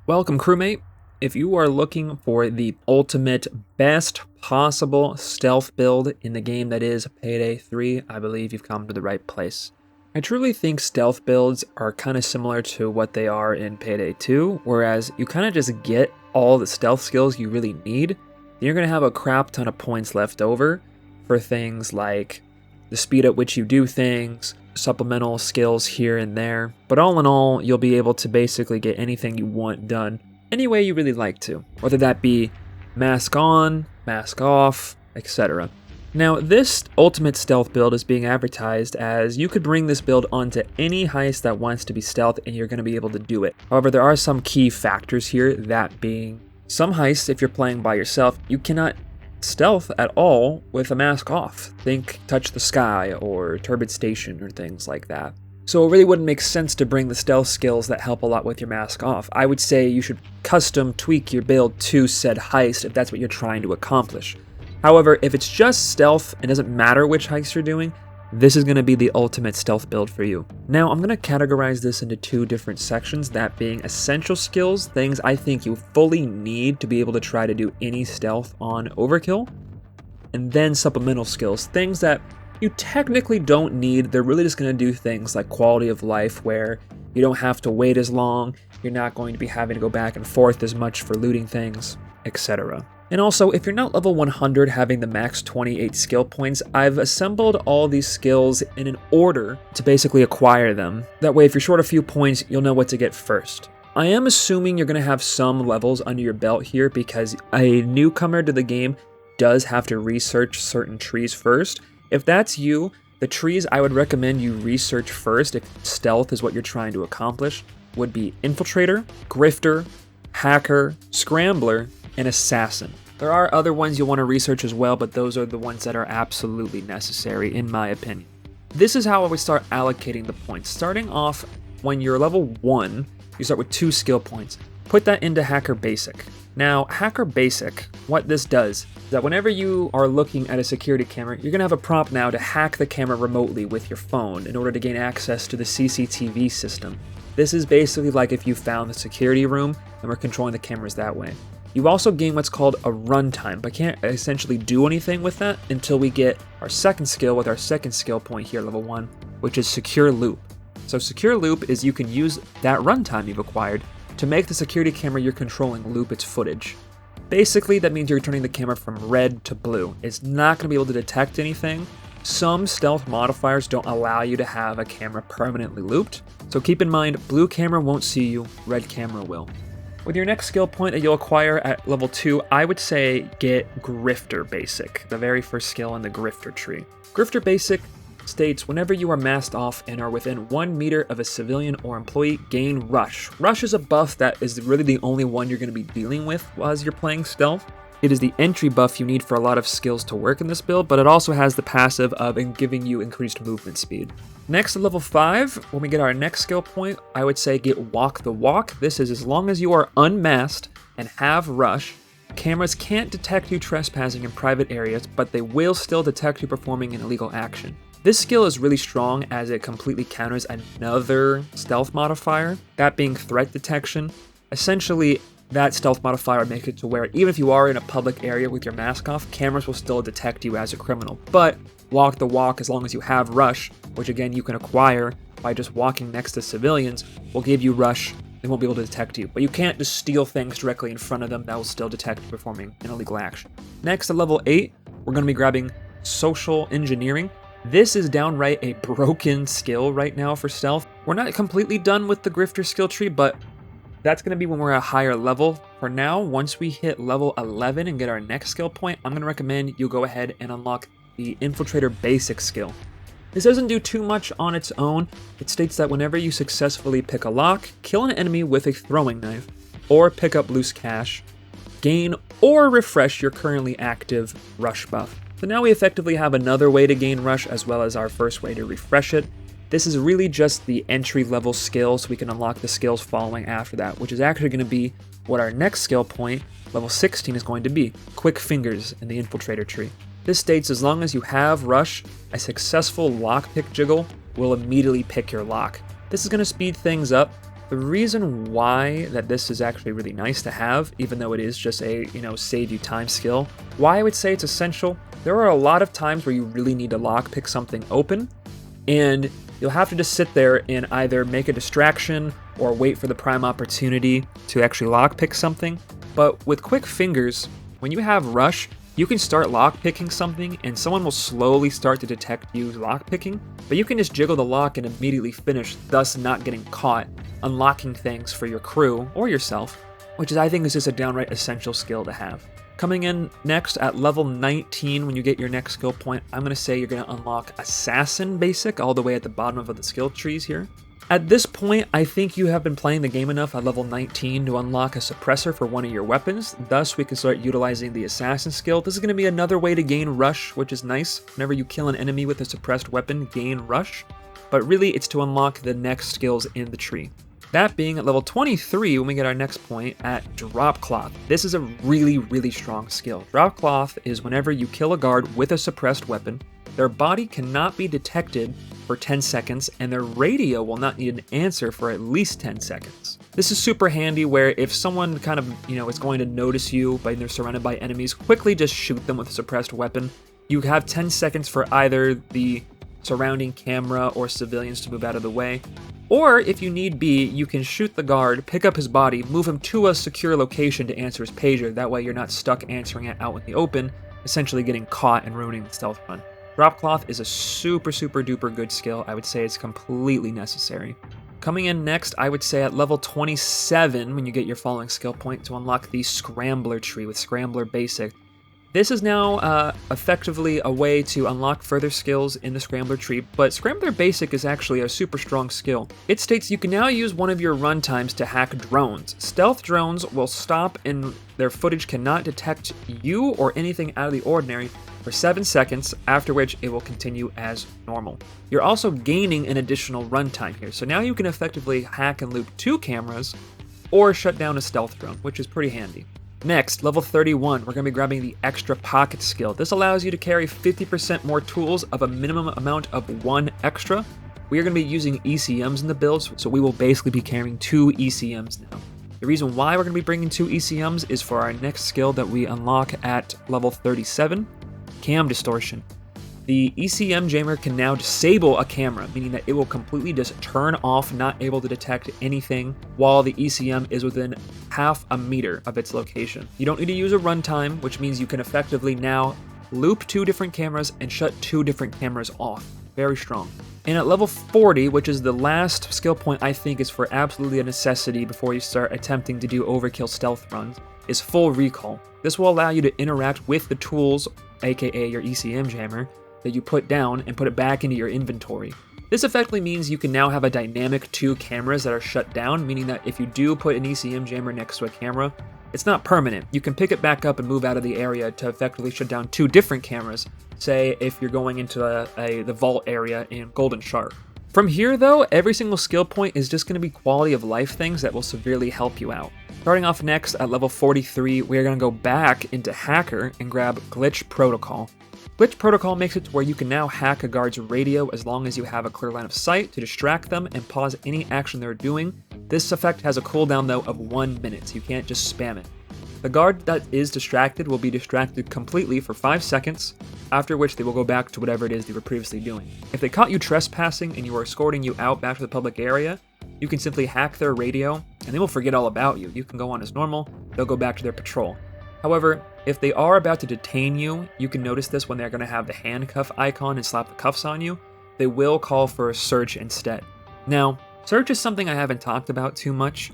Welcome, crewmate. If you are looking for the ultimate best possible stealth build in the game that is Payday 3, I believe you've come to the right place. I truly think stealth builds are kind of similar to what they are in Payday 2, whereas you kind of just get all the stealth skills you really need, and you're going to have a crap ton of points left over for things like the speed at which you do things, supplemental skills here and there, but all in all, you'll be able to basically get anything you want done any way you really like to, whether that be mask on, mask off, etc. Now, this ultimate stealth build is being advertised as you could bring this build onto any heist that wants to be stealth and you're going to be able to do it. However, there are some key factors here, that being some heists, if you're playing by yourself, you cannot stealth at all with a mask off. Think Touch the Sky or Turbid Station or things like that. So it really wouldn't make sense to bring the stealth skills that help a lot with your mask off. I would say you should custom tweak your build to said heist if that's what you're trying to accomplish. However, if it's just stealth, it doesn't matter which heist you're doing, this is going to be the ultimate stealth build for you. Now, I'm going to categorize this into two different sections, that being essential skills, things I think you fully need to be able to try to do any stealth on overkill, and then supplemental skills, things that you technically don't need. They're really just going to do things like quality of life, where you don't have to wait as long, you're not going to be having to go back and forth as much for looting things, etc. And also, if you're not level 100 having the max 28 skill points, I've assembled all these skills in an order to basically acquire them. That way, if you're short a few points, you'll know what to get first. I am assuming you're going to have some levels under your belt here because a newcomer to the game does have to research certain trees first. If that's you, the trees I would recommend you research first if stealth is what you're trying to accomplish would be Infiltrator, Grifter, Hacker, Scrambler, and Assassin. There are other ones you'll want to research as well, but those are the ones that are absolutely necessary in my opinion. This is how I would start allocating the points. Starting off, when you're level 1, you start with 2 skill points. Put that into Hacker Basic. Now, Hacker Basic, what this does is that whenever you are looking at a security camera, you're going to have a prompt now to hack the camera remotely with your phone in order to gain access to the CCTV system. This is basically like if you found the security room and were controlling the cameras that way. You also gain what's called a runtime, but can't essentially do anything with that until we get our second skill with our second skill point here, level 1, which is Secure Loop. So Secure Loop is you can use that runtime you've acquired to make the security camera you're controlling loop its footage. Basically, that means you're turning the camera from red to blue. It's not going to be able to detect anything. Some stealth modifiers don't allow you to have a camera permanently looped, so keep in mind, blue camera won't see you, red camera will. With your next skill point that you'll acquire at level 2, I would say get Grifter Basic, the very first skill in the Grifter tree. Grifter Basic states whenever you are masked off and are within 1 meter of a civilian or employee, gain Rush. Rush is a buff that is really the only one you're going to be dealing with as you're playing stealth. It is the entry buff you need for a lot of skills to work in this build, but it also has the passive of giving you increased movement speed. Next, at level 5, when we get our next skill point, I would say get Walk the Walk. This is as long as you are unmasked and have Rush, cameras can't detect you trespassing in private areas, but they will still detect you performing an illegal action. This skill is really strong as it completely counters another stealth modifier, that being threat detection. Essentially, that stealth modifier makes it to where even if you are in a public area with your mask off, cameras will still detect you as a criminal. But Walk the Walk, as long as you have Rush, which again you can acquire by just walking next to civilians, will give you Rush. They won't be able to detect you. But you can't just steal things directly in front of them. That will still detect you performing an illegal action. Next, at level 8, we're going to be grabbing Social Engineering. This is downright a broken skill right now for stealth. We're not completely done with the Grifter skill tree, but that's going to be when we're at a higher level. For now, once we hit level 11 and get our next skill point, I'm going to recommend you go ahead and unlock the Infiltrator Basic skill. This doesn't do too much on its own. It states that whenever you successfully pick a lock, kill an enemy with a throwing knife, or pick up loose cash, gain or refresh your currently active Rush buff. So now we effectively have another way to gain Rush as well as our first way to refresh it. This is really just the entry level skill, so we can unlock the skills following after that, which is actually going to be what our next skill point, level 16, is going to be, Quick Fingers in the Infiltrator tree. This states as long as you have Rush, a successful lockpick jiggle will immediately pick your lock. This is going to speed things up The reason why that this is actually really nice to have, even though it is just a, save you time skill, why I would say it's essential, there are a lot of times where you really need to lockpick something open, and you'll have to just sit there and either make a distraction or wait for the prime opportunity to actually lockpick something. But with quick fingers, when you have rush, you can start lockpicking something and someone will slowly start to detect you lockpicking, but you can just jiggle the lock and immediately finish, thus not getting caught, unlocking things for your crew or yourself, which I think is just a downright essential skill to have. Coming in next at level 19, when you get your next skill point, I'm going to say you're going to unlock Assassin Basic all the way at the bottom of the skill trees here. At this point, I think you have been playing the game enough at level 19 to unlock a suppressor for one of your weapons, thus we can start utilizing the Assassin skill. This is going to be another way to gain rush, which is nice. Whenever you kill an enemy with a suppressed weapon, gain rush, but really it's to unlock the next skills in the tree. That being at level 23, when we get our next point at Drop Cloth. This is a really, really strong skill. Drop Cloth is whenever you kill a guard with a suppressed weapon, their body cannot be detected for 10 seconds, and their radio will not need an answer for at least 10 seconds. This is super handy where if someone kind of, is going to notice you but they're surrounded by enemies, quickly just shoot them with a suppressed weapon. You have 10 seconds for either the surrounding camera or civilians to move out of the way. Or, if you need be, you can shoot the guard, pick up his body, move him to a secure location to answer his pager. That way you're not stuck answering it out in the open, essentially getting caught and ruining the stealth run. Drop Cloth is a super, super duper good skill. I would say it's completely necessary. Coming in next, I would say at level 27, when you get your following skill point, to unlock the Scrambler tree with Scrambler Basic. This is now effectively a way to unlock further skills in the Scrambler tree, but Scrambler Basic is actually a super strong skill. It states you can now use one of your runtimes to hack drones. Stealth drones will stop and their footage cannot detect you or anything out of the ordinary for 7 seconds, after which it will continue as normal. You're also gaining an additional runtime here, so now you can effectively hack and loop 2 cameras or shut down a stealth drone, which is pretty handy. Next, level 31, we're going to be grabbing the Extra Pocket skill. This allows you to carry 50% more tools of a minimum amount of 1 extra. We are going to be using ECMs in the builds, so we will basically be carrying 2 ECMs now. The reason why we're going to be bringing 2 ECMs is for our next skill that we unlock at level 37, Cam Distortion. The ECM jammer can now disable a camera, meaning that it will completely just turn off, not able to detect anything while the ECM is within half a meter of its location. You don't need to use a runtime, which means you can effectively now loop 2 different cameras and shut 2 different cameras off. Very strong. And at level 40, which is the last skill point I think is for absolutely a necessity before you start attempting to do overkill stealth runs, is Full Recall. This will allow you to interact with the tools, aka your ECM jammer, that you put down and put it back into your inventory. This effectively means you can now have a dynamic 2 cameras that are shut down, meaning that if you do put an ECM jammer next to a camera, it's not permanent. You can pick it back up and move out of the area to effectively shut down 2 different cameras, say if you're going into the vault area in Golden Shark. From here though, every single skill point is just going to be quality of life things that will severely help you out. Starting off next at level 43, we are going to go back into Hacker and grab Glitch Protocol. Glitch Protocol makes it to where you can now hack a guard's radio as long as you have a clear line of sight to distract them and pause any action they're doing. This effect has a cooldown though of 1 minute, so you can't just spam it. The guard that is distracted will be distracted completely for 5 seconds, after which they will go back to whatever it is they were previously doing. If they caught you trespassing and you were escorting you out back to the public area, you can simply hack their radio and they will forget all about you. You can go on as normal, they'll go back to their patrol. However, if they are about to detain you, you can notice this when they're going to have the handcuff icon and slap the cuffs on you, they will call for a search instead. Now, search is something I haven't talked about too much,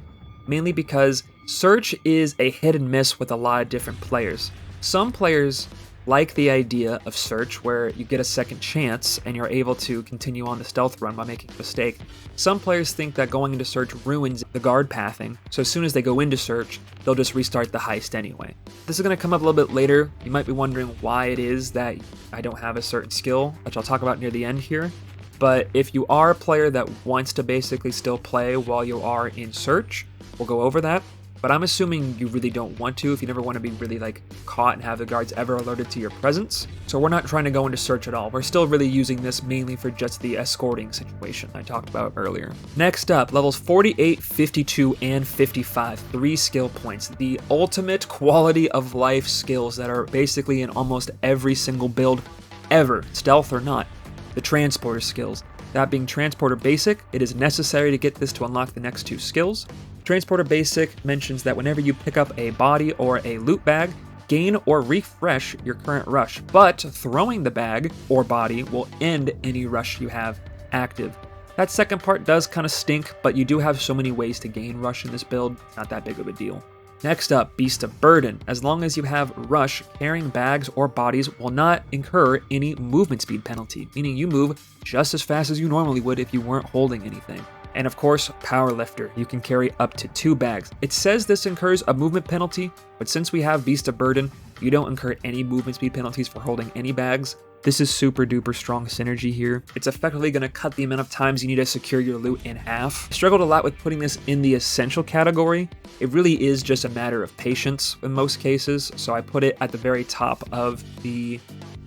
mainly because search is a hit and miss with a lot of different players. Some players like the idea of search where you get a second chance and you're able to continue on the stealth run by making a mistake. Some players think that going into search ruins the guard pathing, so as soon as they go into search, they'll just restart the heist anyway. This is going to come up a little bit later. You might be wondering why it is that I don't have a certain skill, which I'll talk about near the end here. But if you are a player that wants to basically still play while you are in search, we'll go over that. but I'm assuming you really don't want to if you never want to be really like caught and have the guards ever alerted to your presence. So we're not trying to go into search at all. We're still really using this mainly for just the escorting situation I talked about earlier. Next up, levels 48, 52, and 55, 3 skill points. The ultimate quality of life skills that are basically in almost every single build ever, stealth or not. The transporter skills. That being Transporter Basic, it is necessary to get this to unlock the next 2 skills. Transporter Basic mentions that whenever you pick up a body or a loot bag, gain or refresh your current rush, but throwing the bag or body will end any rush you have active. That second part does kind of stink, but you do have so many ways to gain rush in this build, not that big of a deal. Next up, Beast of Burden. As long as you have rush, carrying bags or bodies will not incur any movement speed penalty, meaning you move just as fast as you normally would if you weren't holding anything. And of course, Powerlifter. You can carry up to 2 bags. It says this incurs a movement penalty, but since we have Beast of Burden, you don't incur any movement speed penalties for holding any bags. This is super duper strong synergy here. It's effectively going to cut the amount of times you need to secure your loot in half. I struggled a lot with putting this in the essential category. It really is just a matter of patience in most cases, so I put it at the very top of the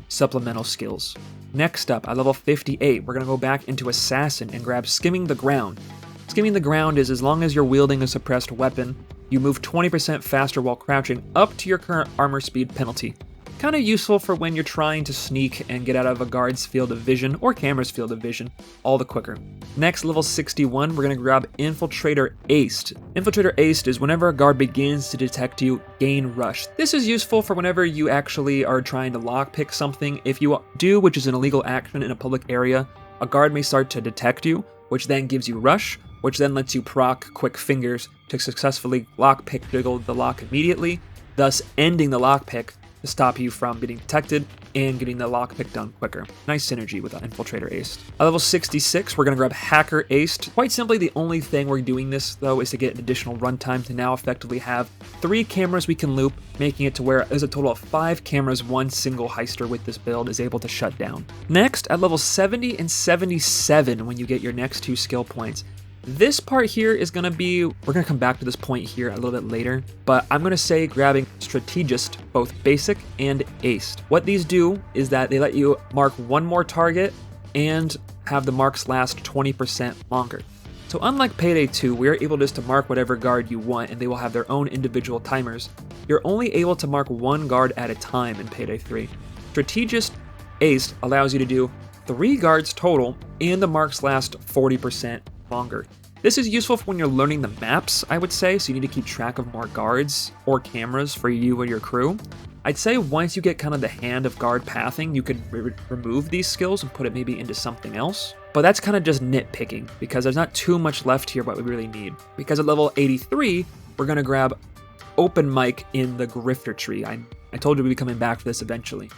supplemental skills. Next up, at level 58, we're going to go back into Assassin and grab Skimming the Ground. Skimming the Ground is as long as you're wielding a suppressed weapon, you move 20% faster while crouching up to your current armor speed penalty. Kind of useful for when you're trying to sneak and get out of a guard's field of vision or camera's field of vision, all the quicker. Next, level 61, we're going to grab Infiltrator Aced. Infiltrator Aced is whenever a guard begins to detect you, gain rush. This is useful for whenever you actually are trying to lockpick something. If you do, which is an illegal action in a public area, a guard may start to detect you, which then gives you rush, which then lets you proc Quick Fingers to successfully lockpick jiggle the lock immediately, thus ending the lockpick to stop you from getting detected and getting the lockpick done quicker. Nice synergy with Infiltrator Aced. At level 66, we're going to grab Hacker Aced. Quite simply, the only thing we're doing this, though, is to get an additional runtime to now effectively have 3 cameras we can loop, making it to where there's a total of 5 cameras one single heister with this build is able to shut down. Next, at level 70 and 77, when you get your next 2 skill points, this part here is going to be, we're going to come back to this point here a little bit later, but I'm going to say grabbing Strategist, both basic and aced. What these do is that they let you mark 1 more target and have the marks last 20% longer. So unlike Payday 2, we are able just to mark whatever guard you want and they will have their own individual timers. You're only able to mark 1 guard at a time in Payday 3. Strategist Aced allows you to do 3 guards total and the marks last 40% longer. This is useful for when you're learning the maps, I would say, so you need to keep track of more guards or cameras for you and your crew. I'd say once you get kind of the hand of guard pathing, you could remove these skills and put it maybe into something else. But that's kind of just nitpicking, because there's not too much left here what we really need. Because at level 83, we're going to grab Open Mic in the Grifter tree. I told you we'd be coming back for this eventually.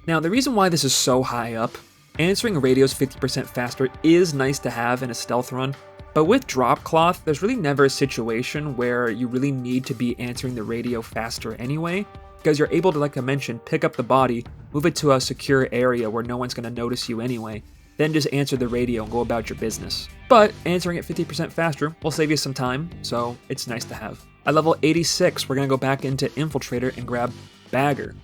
Now, the reason why this is so high up, answering radios 50% faster is nice to have in a stealth run, but with Drop Cloth, there's really never a situation where you really need to be answering the radio faster anyway, because you're able to, like I mentioned, pick up the body, move it to a secure area where no one's going to notice you anyway, then just answer the radio and go about your business. But answering it 50% faster will save you some time, so it's nice to have. At level 86, we're going to go back into Infiltrator and grab Bagger.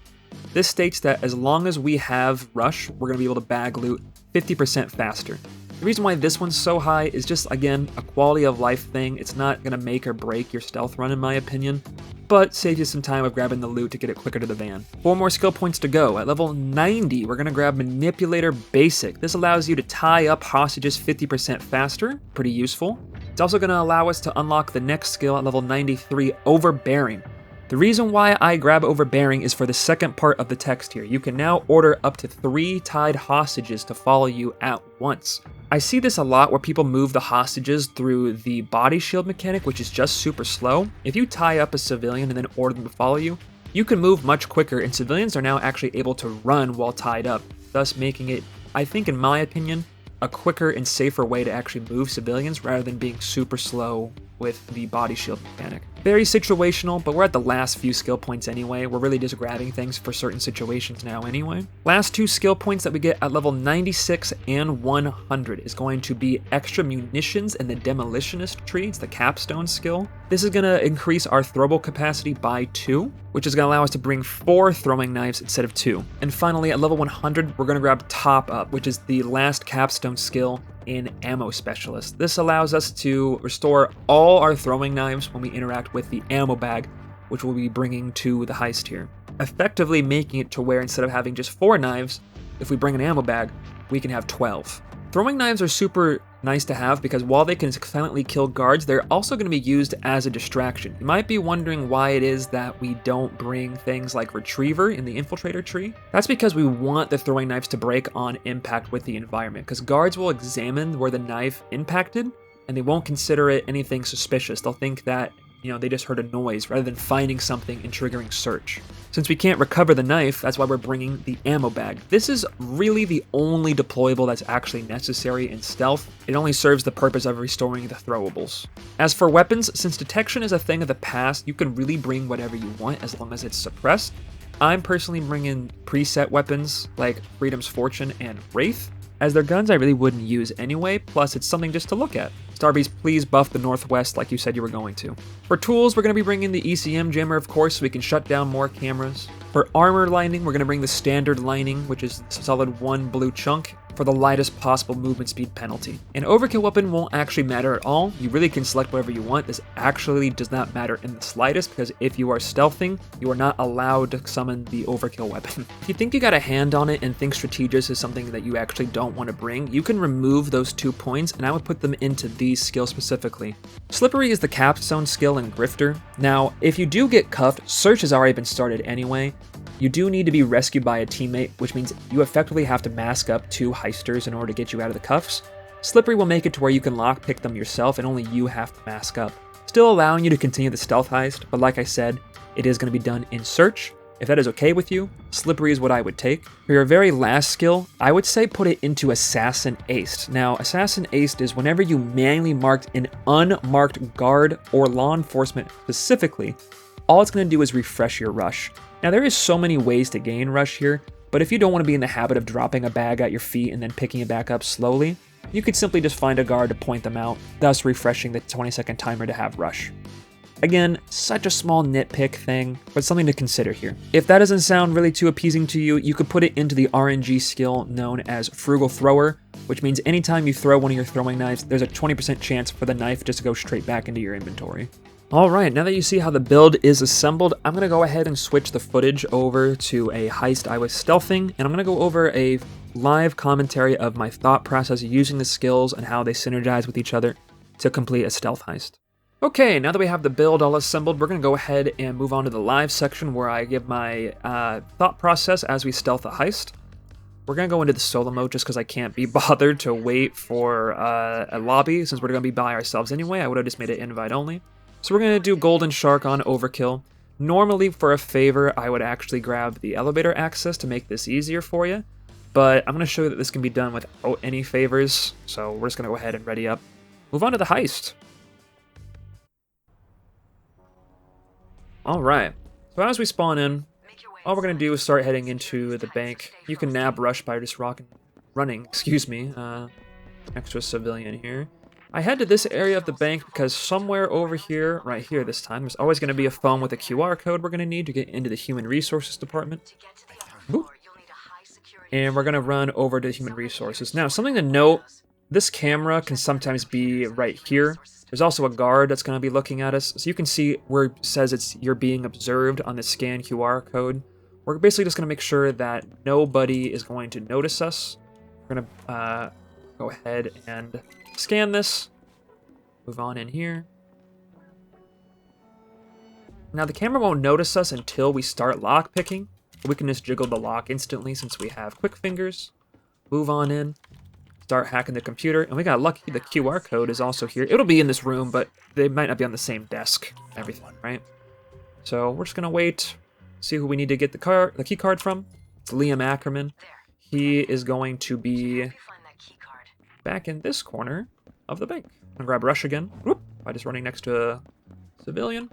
This states that as long as we have Rush, we're going to be able to bag loot 50% faster. The reason why this one's so high is just, again, a quality of life thing. It's not going to make or break your stealth run in my opinion, but saves you some time of grabbing the loot to get it quicker to the van. 4 more skill points to go. At level 90, we're going to grab Manipulator Basic. This allows you to tie up hostages 50% faster, pretty useful. It's also going to allow us to unlock the next skill at level 93, Overbearing. The reason why I grab Overbearing is for the second part of the text here. You can now order up to 3 tied hostages to follow you at once. I see this a lot where people move the hostages through the body shield mechanic, which is just super slow. If you tie up a civilian and then order them to follow you, you can move much quicker, and civilians are now actually able to run while tied up, thus making it, I think in my opinion, a quicker and safer way to actually move civilians rather than being super slow with the body shield mechanic. Very situational, but we're at the last few skill points anyway. We're really just grabbing things for certain situations now anyway. Last 2 skill points that we get at level 96 and 100 is going to be extra munitions and the demolitionist tree. It's the capstone skill. This is going to increase our throwable capacity by 2, which is going to allow us to bring 4 throwing knives instead of 2. And finally, at level 100, we're going to grab Top Up, which is the last capstone skill in Ammo Specialist. This allows us to restore all our throwing knives when we interact with the ammo bag, which we'll be bringing to the heist here, effectively making it to where instead of having just 4 knives, if we bring an ammo bag, we can have 12. Throwing knives are super nice to have because while they can silently kill guards, they're also going to be used as a distraction. You might be wondering why it is that we don't bring things like Retriever in the Infiltrator tree. That's because we want the throwing knives to break on impact with the environment, because guards will examine where the knife impacted and they won't consider it anything suspicious. They'll think that, they just heard a noise rather than finding something and triggering search. Since we can't recover the knife, that's why we're bringing the ammo bag. This is really the only deployable that's actually necessary in stealth. It only serves the purpose of restoring the throwables. As for weapons, since detection is a thing of the past, you can really bring whatever you want as long as it's suppressed. I'm personally bringing preset weapons like Freedom's Fortune and Wraith, as they're guns I really wouldn't use anyway, plus it's something just to look at. Starbeast, please buff the Northwest like you said you were going to. For tools, we're going to be bringing the ECM jammer, of course, so we can shut down more cameras. For armor lining, we're going to bring the standard lining, which is a solid 1 blue chunk, for the lightest possible movement speed penalty. An overkill weapon won't actually matter at all. You really can select whatever you want. This actually does not matter in the slightest, because if you are stealthing, you are not allowed to summon the overkill weapon. If you think you got a hand on it and think Strategist is something that you actually don't want to bring, you can remove those 2 points, and I would put them into these skills specifically. Slippery is the capstone skill in Grifter. Now, if you do get cuffed, search has already been started anyway. You do need to be rescued by a teammate, which means you effectively have to mask up 2 heisters in order to get you out of the cuffs. Slippery will make it to where you can lockpick them yourself and only you have to mask up, still allowing you to continue the stealth heist, but like I said, it is going to be done in search. If that is okay with you, Slippery is what I would take. For your very last skill, I would say put it into Assassin Aced. Now, Assassin Aced is whenever you manually marked an unmarked guard or law enforcement specifically, all it's going to do is refresh your rush. Now, there is so many ways to gain rush here, but if you don't want to be in the habit of dropping a bag at your feet and then picking it back up slowly, you could simply just find a guard to point them out, thus refreshing the 20-second timer to have rush. Again, such a small nitpick thing, but something to consider here. If that doesn't sound really too appeasing to you, you could put it into the RNG skill known as Frugal Thrower, which means anytime you throw one of your throwing knives, there's a 20% chance for the knife just to go straight back into your inventory. Alright, now that you see how the build is assembled, I'm going to go ahead and switch the footage over to a heist I was stealthing, and I'm going to go over a live commentary of my thought process using the skills and how they synergize with each other to complete a stealth heist. Okay, now that we have the build all assembled, we're going to go ahead and move on to the live section where I give my thought process as we stealth a heist. We're going to go into the solo mode just because I can't be bothered to wait for a lobby since we're going to be by ourselves anyway. I would have just made it invite only. So we're going to do Golden Shark on Overkill. Normally, for a favor, I would actually grab the elevator access to make this easier for you, but I'm going to show you that this can be done without any favors, so we're just going to go ahead and ready up. Move on to the heist. Alright, so as we spawn in, all we're going to do is start heading into the bank. You can nab rush by just running, extra civilian here. I head to this area of the bank because somewhere over here, right here this time, there's always going to be a phone with a QR code we're going to need to get into the Human Resources Department. Boop. And we're going to run over to Human Resources. Now, something to note, this camera can sometimes be right here. There's also a guard that's going to be looking at us. So you can see where it says you're being observed on the scan QR code. We're basically just going to make sure that nobody is going to notice us. We're going to go ahead and scan this, move on in here. Now the camera won't notice us until we start lock picking. We can just jiggle the lock instantly since we have quick fingers. Move on in, start hacking the computer, and we got lucky the QR code is also here. It'll be in this room, but they might not be on the same desk, everything, right? So we're just gonna wait, see who we need to get the key card from. It's Liam Ackerman. He is going to be back in this corner of the bank. I'm gonna grab Rush again. Whoop, by just running next to a civilian.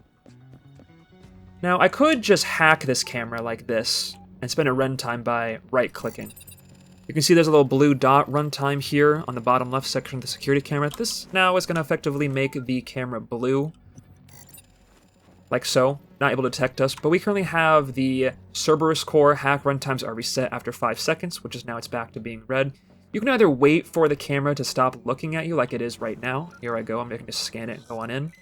Now, I could just hack this camera like this and spend a runtime by right-clicking. You can see there's a little blue dot runtime here on the bottom left section of the security camera. This now is going to effectively make the camera blue. like so, not able to detect us, but we currently have the Cerberus core. Hack runtimes are reset after 5 seconds, which is now it's back to being red. You can either wait for the camera to stop looking at you like it is right now. Here I go, I'm going to just scan it and go on in.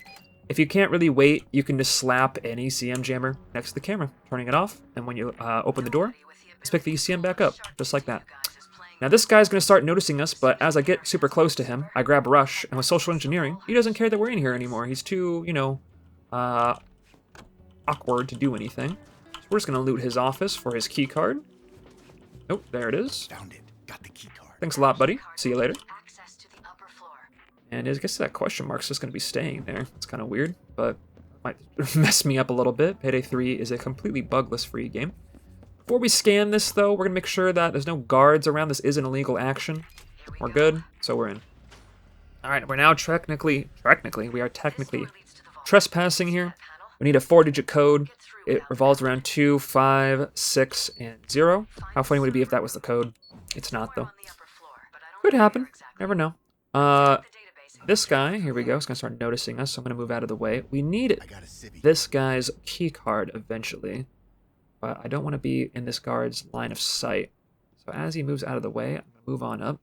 If you can't really wait, you can just slap an ECM jammer next to the camera, turning it off, and when you open the door, just pick the ECM back up, just like that. Now this guy's going to start noticing us, but as I get super close to him, I grab Rush, and with social engineering, he doesn't care that we're in here anymore. He's too, you know, awkward to do anything. So we're just going to loot his office for his key card. Nope, there it is. Found it. Got the key card. Thanks a lot, buddy. See you later. And I guess that question mark's just going to be staying there. It's kind of weird, but might mess me up a little bit. Payday 3 is a completely bugless free game. Before we scan this, though, we're going to make sure that there's no guards around. This is an illegal action. We're good, so we're in. All right, we're now technically trespassing here. We need a 4-digit code. It revolves around 2, 5, 6, and 0. How funny would it be if that was the code? It's not, though. Could happen. Never know. This guy, here we go, is going to start noticing us, so I'm going to move out of the way. We need this guy's key card eventually, but I don't want to be in this guard's line of sight. So as he moves out of the way, I'm going to move on up.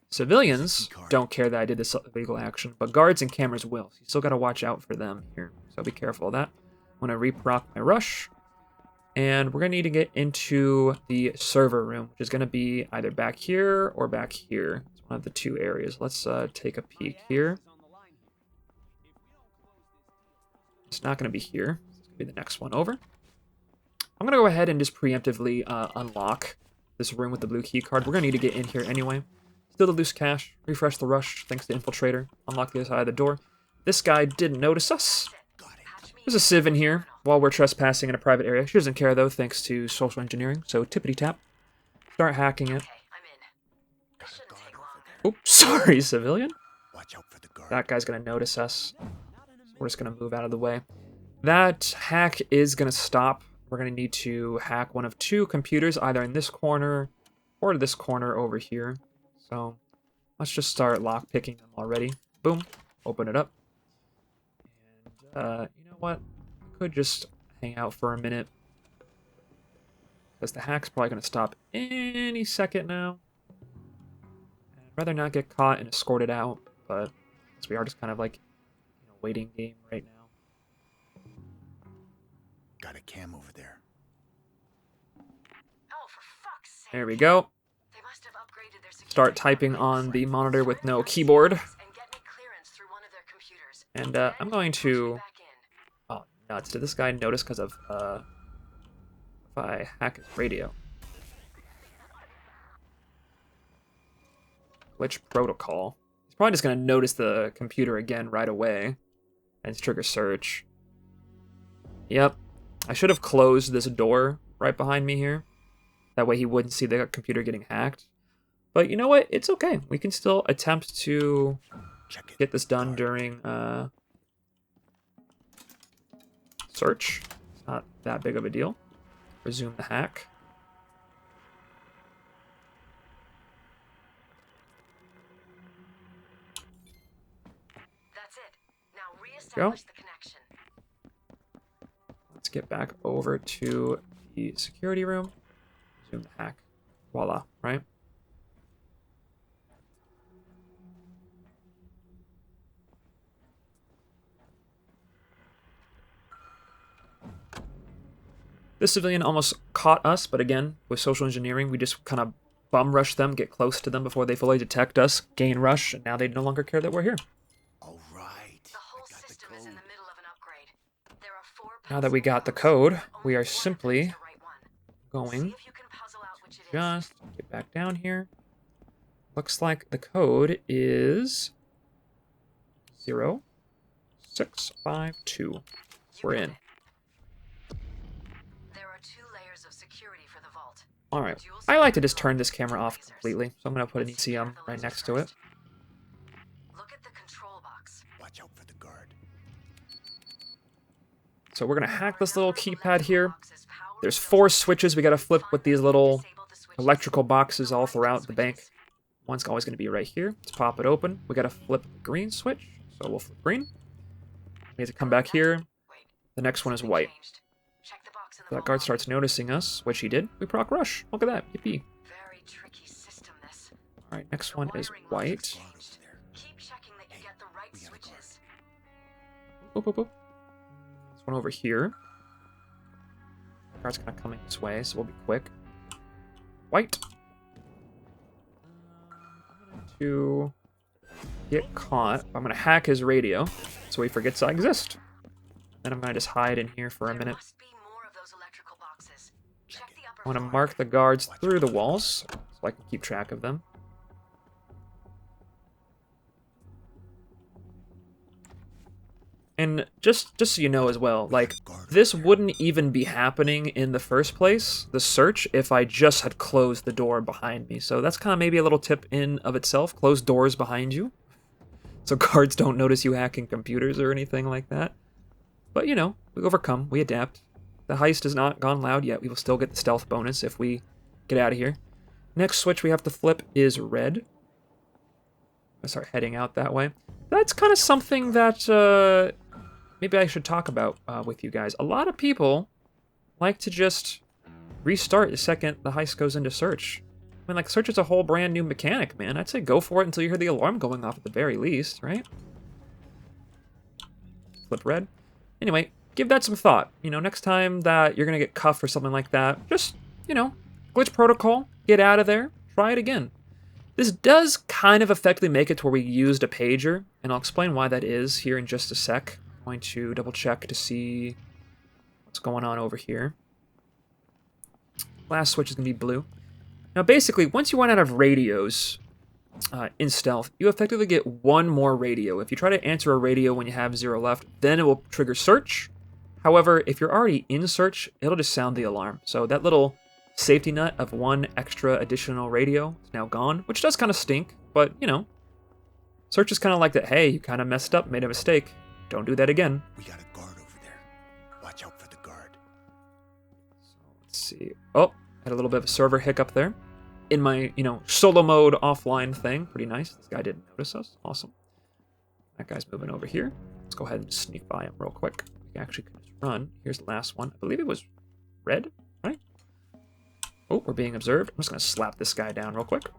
Civilians don't care that I did this illegal action, but guards and cameras will. So you still got to watch out for them here, so be careful of that. I'm going to re-proc my rush, and we're going to need to get into the server room, which is going to be either back here or back here. One of the two areas. Let's take a peek here. It's not going to be here. It's going to be the next one over. I'm going to go ahead and just preemptively unlock this room with the blue key card. We're going to need to get in here anyway. Steal the loose cash, refresh the rush thanks to Infiltrator, unlock the other side of the door. This guy didn't notice us. There's a civ in here while we're trespassing in a private area. She doesn't care though thanks to social engineering, so tippity-tap. Start hacking it. Oops, sorry, civilian. Watch out for the guard. That guy's going to notice us. So we're just going to move out of the way. That hack is going to stop. We're going to need to hack one of 2 computers, either in this corner or this corner over here. So let's just start lockpicking them already. Boom. Open it up. And you know what? I could just hang out for a minute, because the hack's probably going to stop any second now. Rather not get caught and escorted out, but we are just kind of like in a waiting game right now. Got a cam over there. Oh, for fuck's sake. There we go. They must have upgraded their security Start typing on the monitor with no keyboard. and get me clearance through one of their computers. And I'm going to... Oh, nuts. Did this guy notice because of if I hack his radio? Glitch protocol. He's probably just going to notice the computer again right away and trigger search. Yep. I should have closed this door right behind me here. That way he wouldn't see the computer getting hacked. But you know what? It's okay. We can still attempt to get this done during search. It's not that big of a deal. Resume the hack. Go. The connection. Let's get back over to the security room. Resume the hack. Voila, right? This civilian almost caught us, but again, with social engineering, we just kind of bum rush them, get close to them before they fully detect us, gain rush, and now they no longer care that we're here. Now that we got the code, we are simply going to just get back down here. Looks like the code is 0652. We're in. Alright, I like to just turn this camera off completely, so I'm going to put an ECM right next to it. So we're going to hack this little keypad here. There's 4 switches we got to flip with these little electrical boxes all throughout the bank. One's always going to be right here. Let's pop it open. We got to flip the green switch, so we'll flip green. We have to come back here, The next one is white. Check the box in the That vault guard lobby. starts noticing us, which he did. We proc rush. Look at that. Yippee. Very tricky system, this. Alright, next The one is wiring white. logic's changed. Keep checking that you get the right we got a guard. switches. Boop, boop, boop. There's one over here. The guard's kind of coming this way, so we'll be quick. White. To get caught, I'm going to hack his radio so he forgets I exist. Then I'm going to just hide in here for a There minute. must be more of those electrical boxes. Check the upper I want to floor. mark the guards through the walls so I can keep track of them. And just so you know as well, like, this wouldn't even be happening in the first place, the search, if I just had closed the door behind me. So that's kind of maybe a little tip in of itself. Close doors behind you, so guards don't notice you hacking computers or anything like that. But, you know, we overcome, we adapt. The heist has not gone loud yet. We will still get the stealth bonus if we get out of here. Next switch we have to flip is red. I start heading out that way. That's kind of something that maybe I should talk about with you guys. A lot of people like to just restart the second the heist goes into search. I mean, like, search is a whole brand new mechanic, man. I'd say go for it until you hear the alarm going off at the very least, right? Flip red. Anyway, give that some thought. You know, next time that you're going to get cuffed or something like that, just, you know, glitch protocol, get out of there, try it again. This does kind of effectively make it to where we used a pager, and I'll explain why that is here in just a sec. I'm going to double check to see what's going on over here. Last switch is going to be blue. Now basically, once you run out of radios in stealth, you effectively get one more radio. If you try to answer a radio when you have 0 left, then it will trigger search. However, if you're already in search, it'll just sound the alarm. So that little safety net of one extra additional radio is now gone, which does kind of stink, but, you know, search is kind of like that, hey, you kind of messed up, made a mistake. Don't do that again. We got a guard over there. Watch out for the guard. Let's see. Oh, had a little bit of a server hiccup there. In my, you know, solo mode offline thing. Pretty nice. This guy didn't notice us. Awesome. That guy's moving over here. Let's go ahead and sneak by him real quick. We actually can just run. Here's the last one. I believe it was red, right? Oh, we're being observed. I'm just going to slap this guy down real quick. The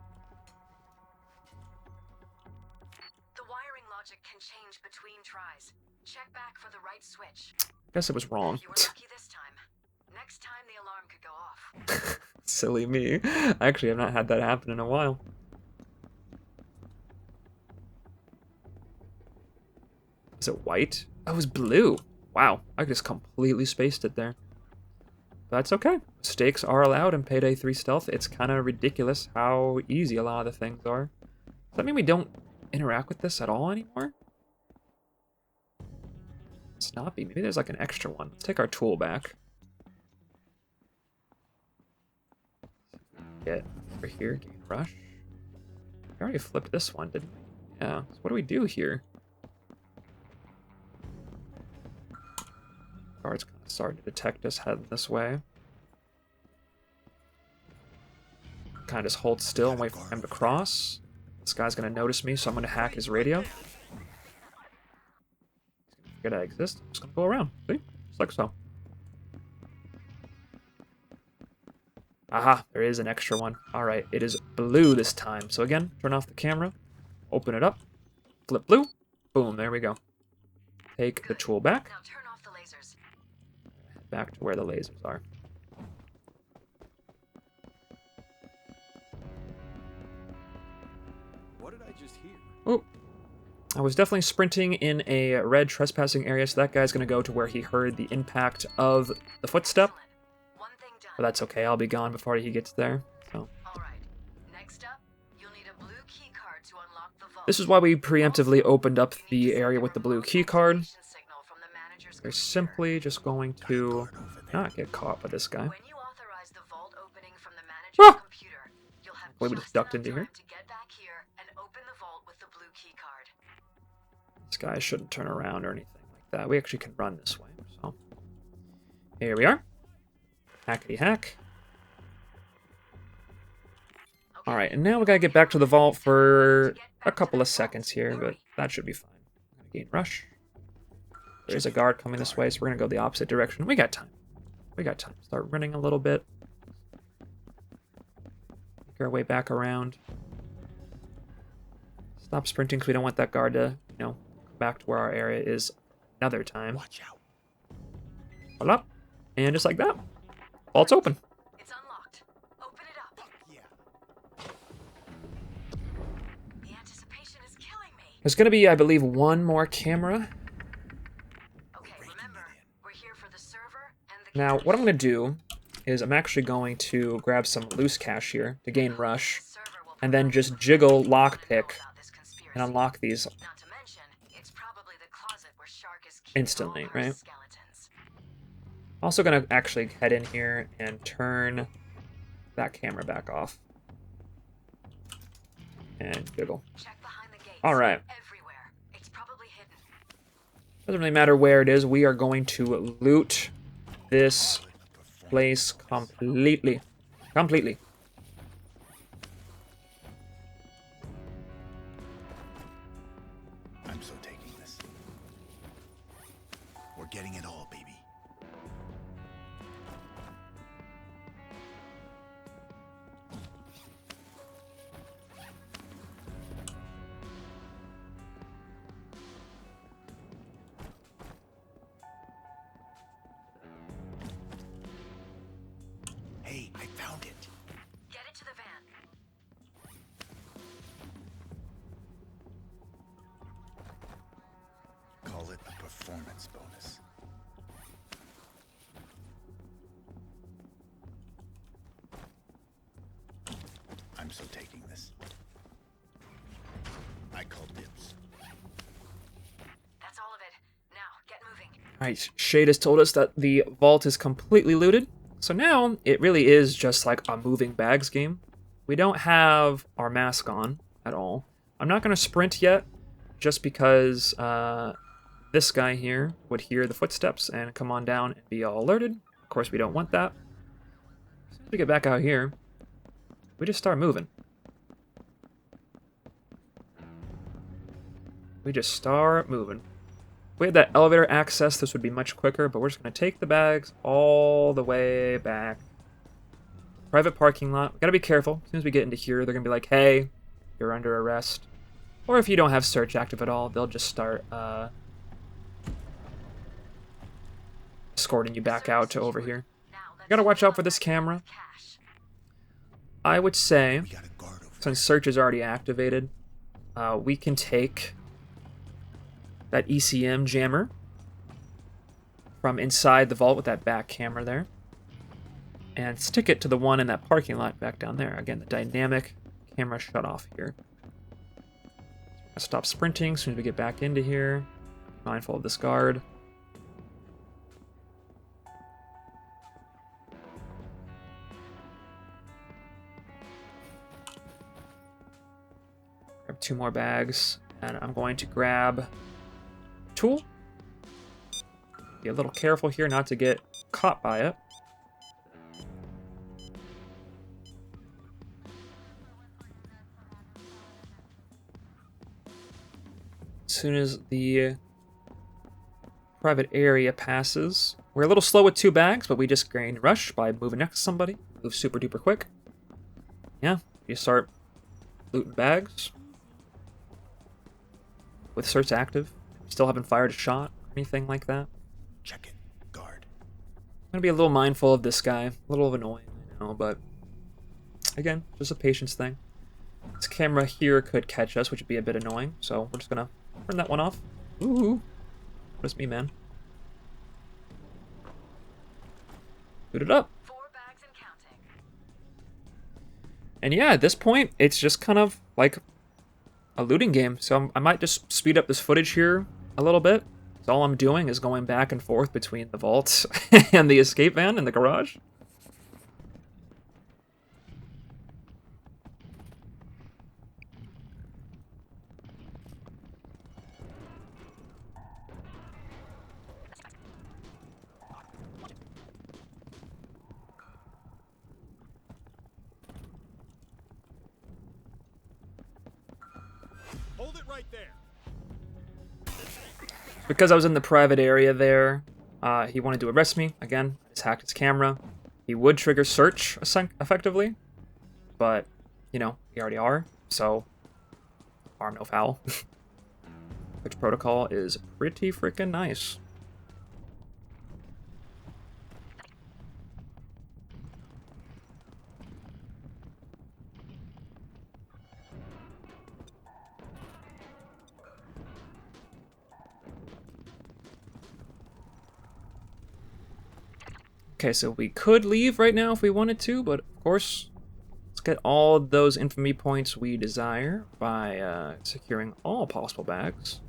wiring logic can change between tries. Check back for the right switch. I guess it was wrong. You were lucky this time. Next time the alarm could go off. Silly me. I actually have not had that happen in a while. Is it white? Oh, it was blue. Wow, I just completely spaced it there. That's okay. Mistakes are allowed in Payday 3 Stealth. It's kind of ridiculous how easy a lot of the things are. Does that mean we don't interact with this at all anymore? It's not be. Maybe there's like an extra one. Let's take our tool back. Get over here, gain rush. We already flipped this one, didn't we? Yeah. So what do we do here? Guard's kind of starting to detect us heading this way. Kind of just hold still and wait for him to cross. This guy's going to notice me, so I'm going to hack his radio. He's going to forget I exist. I'm just going to go around. See? Just like so. Aha, there is an extra one. Alright, it is blue this time. So again, turn off the camera, open it up, flip blue, boom, there we go. Take the tool back. Now turn off the lasers. Back to where the lasers are. What did I just hear? Oh, I was definitely sprinting in a red trespassing area, so that guy's going to go to where he heard the impact of the footstep. Excellent. One thing done. But that's okay, I'll be gone before he gets there. So All right. Next up, you'll need a blue key card to unlock the vault. this is why we preemptively opened up the area with the blue key card. Signal from the manager's We're computer. simply just going to Guard over there. not get caught by this guy. When you authorize the vault opening from the manager's Ah! computer, you'll have Wait, we just just ducked enough into here? time to get back here and open the vault with the blue key card. This guy shouldn't turn around or anything like that. We actually can run this way. So here we are. Hackety hack. Okay. Alright, and now we gotta get back to the vault for a couple of seconds here, but that should be fine. I'm gonna gain rush. There's a guard coming this way, so we're gonna go the opposite direction. We got time. We got time. Start running a little bit. Make our way back around. Stop sprinting because we don't want that guard to, you know, come back to where our area is another time. Watch out. Hold up. And just like that. Vault's open. It's unlocked. Open it up. Yeah. The anticipation is killing me. There's gonna be, I believe, one more camera. Okay, remember, we're here for the server and the Now, what I'm gonna do is I'm actually going to grab some loose cash here to gain rush, and then just jiggle lockpick and unlock these Not to mention, it's probably the closet where Sharke is keeping instantly, all her right? skeletons. Also gonna actually head in here and turn that camera back off. And jiggle. Check behind the gates. Alright. Everywhere. It's probably hidden. Doesn't really matter where it is, we are going to loot this place completely. Completely. I'm so taking this. We're getting it all, baby. Hey, I found it. Get it to the van. Call it a performance bonus. I'm so taking this. I call dibs. That's all of it. Now, get moving. Alright, Shade has told us that the vault is completely looted. So now it really is just like a moving bags game. We don't have our mask on at all. I'm not going to sprint yet just because this guy here would hear the footsteps and come on down and be all alerted. Of course, we don't want that. As soon as we get back out here, we just start moving. We just start moving. If we had that elevator access, this would be much quicker, but we're just going to take the bags all the way back. Private parking lot. We got to be careful. As soon as we get into here, they're going to be like, hey, you're under arrest. Or if you don't have search active at all, they'll just start escorting you back out to over here. Now, You got to watch out for this camera. Cash. I would say, We got a guard over since search is already activated, we can take that ECM jammer from inside the vault with that back camera there and stick it to the one in that parking lot back down there. Again, the dynamic camera shut off here. I'll stop sprinting as soon as we get back into here. Mindful of this guard. Grab 2 more bags, and I'm going to grab a tool. Be a little careful here not to get caught by it. As soon as the private area passes, we're a little slow with 2 bags, but we just gain rush by moving next to somebody. Move super duper quick. Yeah, you start looting bags with search active. Still haven't fired a shot or anything like that. Check it. Guard. I'm gonna be a little mindful of this guy. A little annoying, I know, but again, just a patience thing. This camera here could catch us, which would be a bit annoying, so we're just gonna turn that one off. Ooh, notice me, man. Boot it up. 4 bags and counting. And yeah, at this point, it's just kind of like a looting game. So I might just speed up this footage here a little bit. So all I'm doing is going back and forth between the vault and the escape van in the garage. Hold it right there. Because I was in the private area there, he wanted to arrest me. Again, I just hacked his camera. He would trigger search effectively, but, you know, we already are, so harm no foul. Which protocol is pretty freaking nice. Okay, so we could leave right now if we wanted to, but of course, let's get all those infamy points we desire by securing all possible bags.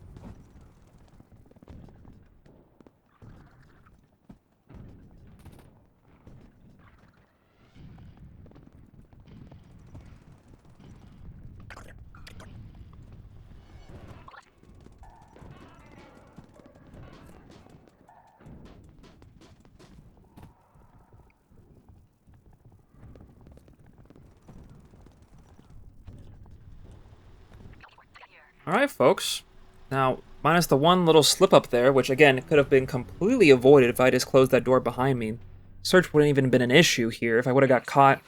Alright, folks. Now, minus the one little slip up there, which again could have been completely avoided if I just closed that door behind me. Search wouldn't even been an issue here. If I would have got caught,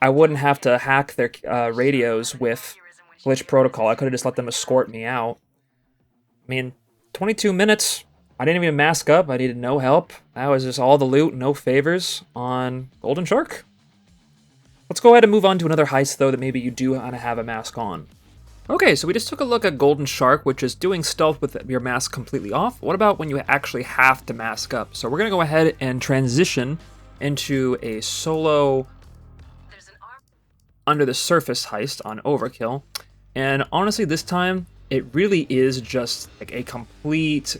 I wouldn't have to hack their radios with glitch protocol. I could have just let them escort me out. I mean, 22 minutes. I didn't even mask up. I needed no help. That was just all the loot, no favors on Golden Shark. Let's go ahead and move on to another heist, though, that maybe you do want to have a mask on. Okay, so we just took a look at Golden Shark, which is doing stealth with your mask completely off. What about when you actually have to mask up? So we're going to go ahead and transition into a solo under the surface heist on Overkill. And honestly, this time, it really is just like a complete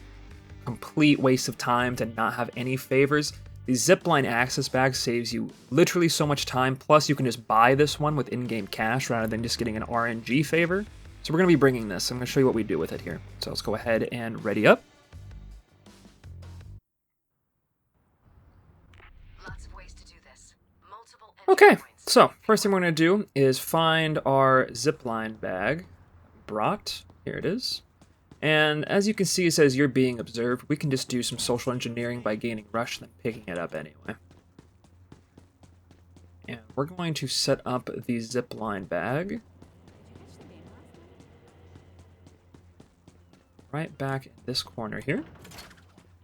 waste of time to not have any favors. The zipline access bag saves you literally so much time, plus you can just buy this one with in-game cash rather than just getting an RNG favor. So we're going to be bringing this. I'm going to show you what we do with it here. So let's go ahead and ready up. Lots of ways to do this. Multiple Okay, so first thing we're going to do is find our zipline bag. Brought. Here it is. And as you can see, it says you're being observed. We can just do some social engineering by gaining rush and then picking it up anyway. And we're going to set up the zipline bag right back in this corner here.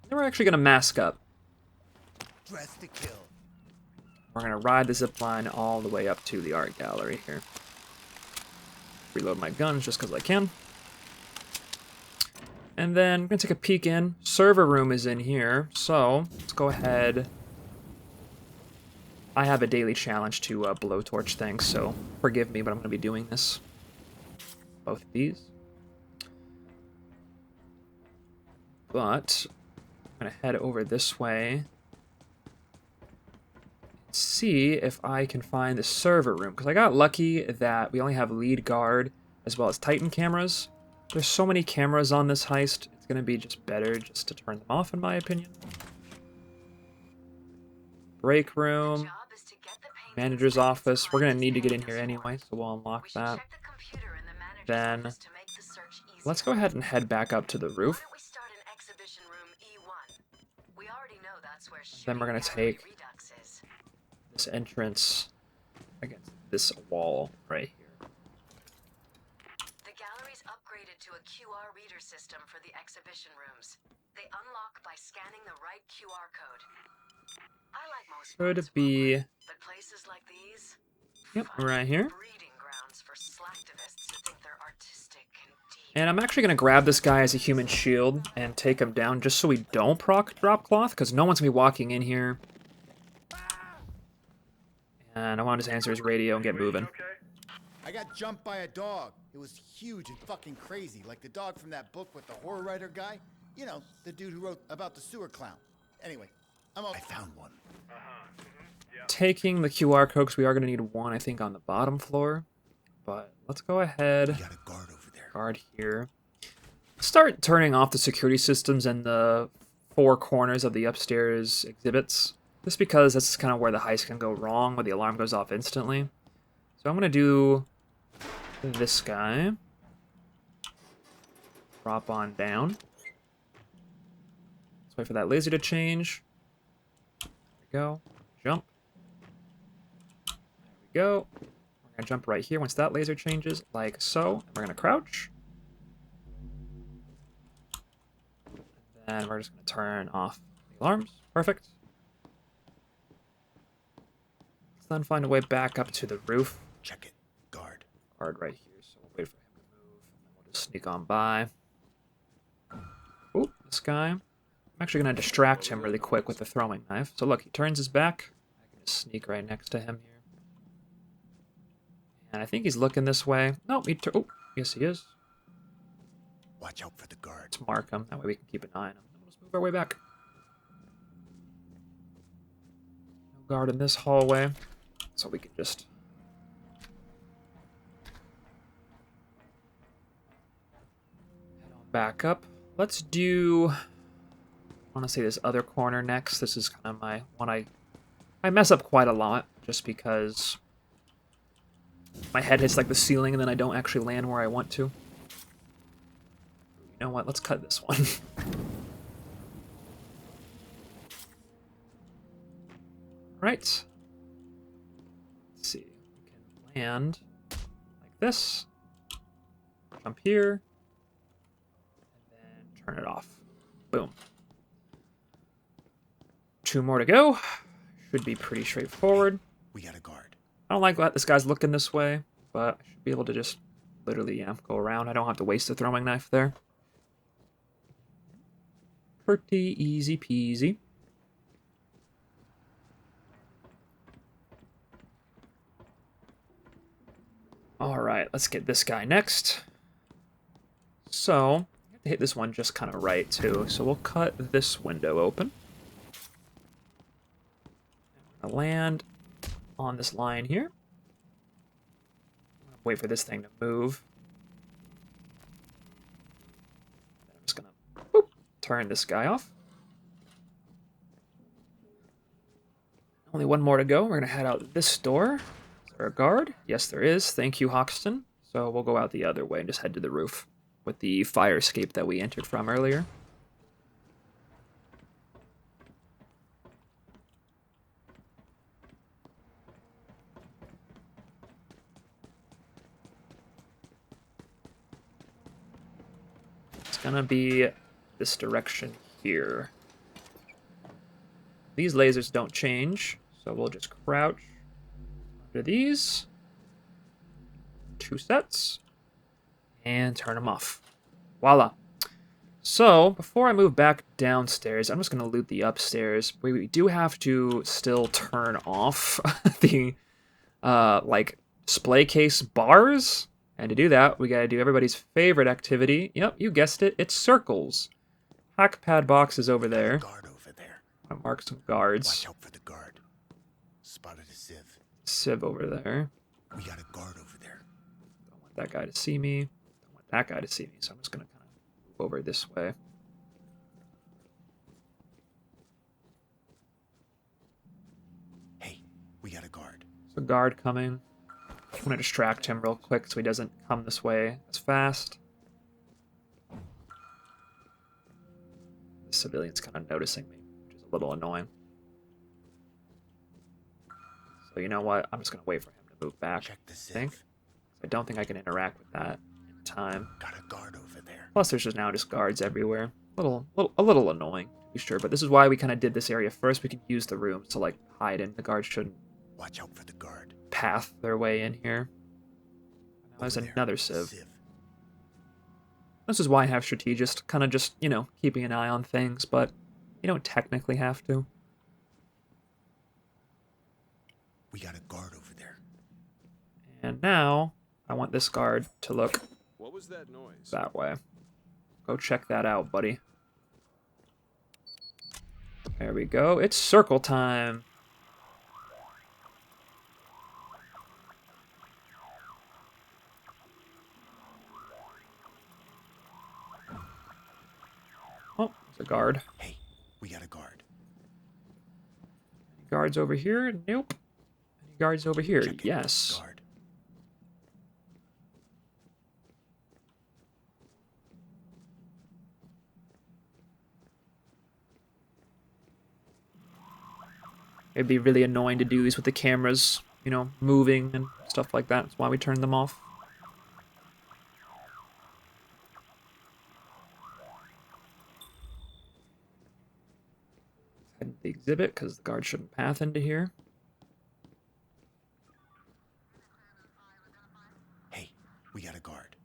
Then we're actually going to mask up. Dress to kill. We're going to ride the zipline all the way up to the art gallery here. Reload my guns just because I can. And then I'm going to take a peek in. Server room is in here, so let's go ahead. I have a daily challenge to blowtorch things, so forgive me, but I'm going to be doing this. Both of these. But I'm going to head over this way. See if I can find the server room, because I got lucky that we only have lead guard as well as Titan cameras. There's so many cameras on this heist, it's going to be just better just to turn them off, in my opinion. Break room, manager's office. We're going to need to get in here anyway, so we'll unlock that. Then, let's go ahead and head back up to the roof. Then we're going to take this entrance against this wall right here. The gallery's upgraded to a QR reader system for the exhibition rooms. They unlock by scanning the right QR code. I like most Could be, but places like these, yep, right here. breeding grounds for slacktivists who think they're artistic and deep. And I'm actually going to grab this guy as a human shield and take him down just so we don't proc drop cloth, because no one's going to be walking in here. And I want to just answer his radio and get moving. I got jumped by a dog. It was huge and fucking crazy, like the dog from that book with the horror writer guy. You know, the dude who wrote about the sewer clown. Anyway, I found one. Taking the QR code, because we are going to need one, I think, on the bottom floor. But let's go ahead. You got a guard over there. Guard here. Start turning off the security systems in the four corners of the upstairs exhibits. Just because that's kind of where the heist can go wrong, where the alarm goes off instantly. So I'm going to do this guy. Drop on down. wait for that laser to change. There we go. Jump. There we go. We're gonna jump right here once that laser changes, like so. And we're gonna crouch. And we're just gonna turn off the alarms. Perfect. Let's then find a way back up to the roof. Check it. Guard. Guard right here, so we'll wait for him to move, and then we'll just sneak on by. Oop, this guy. I'm actually going to distract him really quick with the throwing knife. So look, he turns his back. I can just sneak right next to him here. And I think he's looking this way. No, oh, yes he is. Watch out for the guard. Let's mark him, that way we can keep an eye on him. And we'll just move our way back. No guard in this hallway, so we can just... head on back up. Let's do... I want to say this other corner next. This is kind of my one I mess up quite a lot, just because my head hits like the ceiling and then I don't actually land where I want to. You know what? Let's cut this one. Right. Let's see. We can land like this. Jump here. And then turn it off. Boom. 2 more to go. Should be pretty straightforward. We got a guard. I don't like that this guy's looking this way, but I should be able to just literally, yeah, go around. I don't have to waste a throwing knife there. Pretty easy peasy. Alright, let's get this guy next. So, I have to hit this one just kind of right, too. So we'll cut this window open. I'm gonna land on this line here. I'm gonna wait for this thing to move. I'm just gonna boop, turn this guy off. Only 1 more to go. We're gonna head out this door. Is there a guard? Yes, there is. Thank you, Hoxton. So we'll go out the other way and just head to the roof with the fire escape that we entered from earlier. It's gonna be this direction here. These lasers don't change, so we'll just crouch under these. 2 sets. And turn them off. Voila. So, before I move back downstairs, I'm just going to loot the upstairs. We do have to still turn off the, like, display case bars. And to do that, we got to do everybody's favorite activity. Yep, you guessed it. It's circles. Hack pad box is over there. Guard over there. I'm gonna mark some guards. Watch out for the guard. Spotted a sieve. Civ over there. We got a guard over there. Don't want that guy to see me. Don't want that guy to see me. So I'm just gonna kind of move over this way. Hey, we got a guard. There's a guard coming. I'm gonna distract him real quick so he doesn't come this way as fast. The civilian's kind of noticing me, which is a little annoying. So you know what? I'm just gonna wait for him to move back. Check the I think. sieve. I don't think I can interact with that in time. Got a guard over there. Plus, there's just now just guards everywhere. A little annoying, to be sure. But this is why we kind of did this area first. We could use the rooms to like hide in. The guards shouldn't Watch out for the guard. path their way in here. Now there's Over there. another civ. Sieve. This is why I have Strategist, kind of just, you know, keeping an eye on things, but you don't technically have to. We got a guard over there. And now, I want this guard to look What was that noise? that way. Go check that out, buddy. There we go. It's circle time. Oh, there's a guard. Hey, we got a guard. Any guards over here? Nope. Any guards over here? Check it. Yes. Guard. It'd be really annoying to do these with the cameras, you know, moving and stuff like that. That's why we turned them off. Head to the exhibit, because the guard shouldn't path into here. Hey, we got a guard.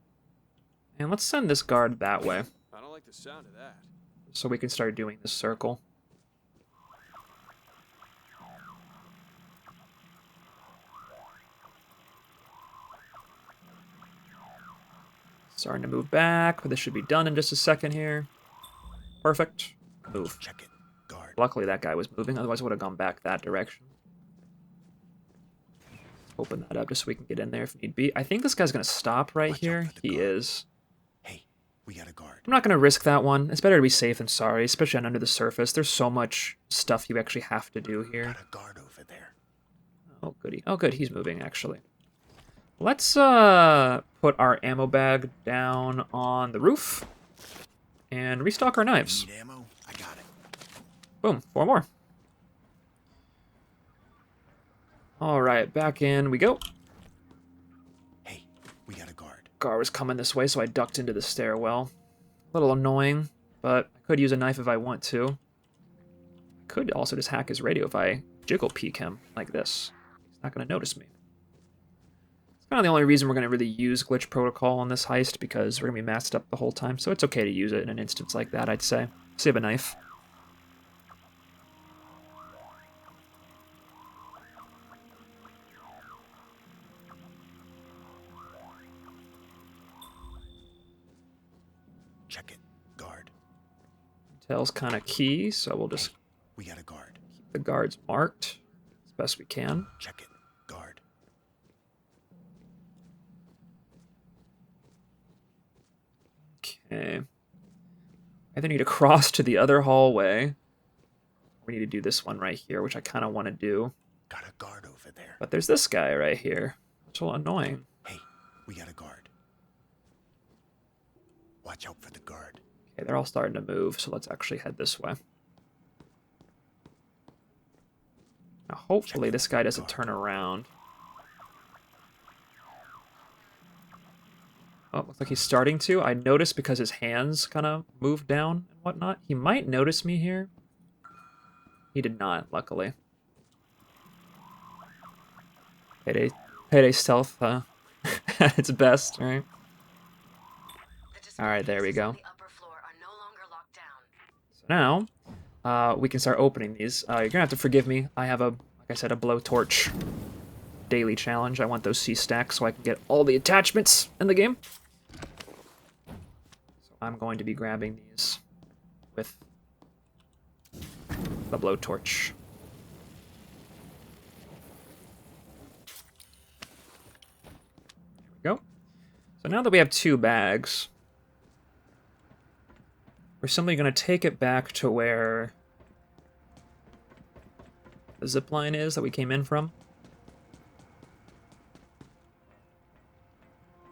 And let's send this guard that way, I don't like the sound of that. so we can start doing this circle. Starting to move back, but this should be done in just a second here. Perfect. Move. Check it. Guard. Luckily that guy was moving, otherwise I would have gone back that direction. Open that up just so we can get in there if need be. I think this guy's going to stop right here. He is. Hey, we got a guard. I'm not going to risk that one. It's better to be safe than sorry, especially on under the surface. There's so much stuff you actually have to do here. Got a guard over there. Oh, goody. Oh, good. He's moving, actually. Let's put our ammo bag down on the roof and restock our knives. Need ammo? I got it. Boom. 4 more. All right, back in we go. Hey, we got a guard. Guard was coming this way, so I ducked into the stairwell. A little annoying, but I could use a knife if I want to. I could also just hack his radio if I jiggle peek him like this. He's not going to notice me. It's kind of the only reason we're going to really use glitch protocol on this heist, because we're going to be masked up the whole time, so it's okay to use it in an instance like that, I'd say. Save a knife. Check it. Guard. Tail's kind of key, so we'll just Hey, we got a guard. keep the guards marked as best we can. Check it. Guard. Okay. Either need to cross to the other hallway. We need to do this one right here, which I kind of want to do. Got a guard over there. But there's this guy right here. It's a little annoying. Hey, we got a guard. Watch out for the guard. Okay, they're all starting to move, so let's actually head this way. Now, hopefully this guy doesn't turn around. Oh, looks like he's starting to. I noticed because his hands kind of moved down and whatnot. He might notice me here. He did not, luckily. Payday stealth at its best, right? All right, there we go. So now, we can start opening these. You're gonna have to forgive me. I have like I said, a blowtorch daily challenge. I want those C stacks so I can get all the attachments in the game. So I'm going to be grabbing these with the blowtorch. There we go. So now that we have 2 bags, we're simply going to take it back to where the zip line is that we came in from.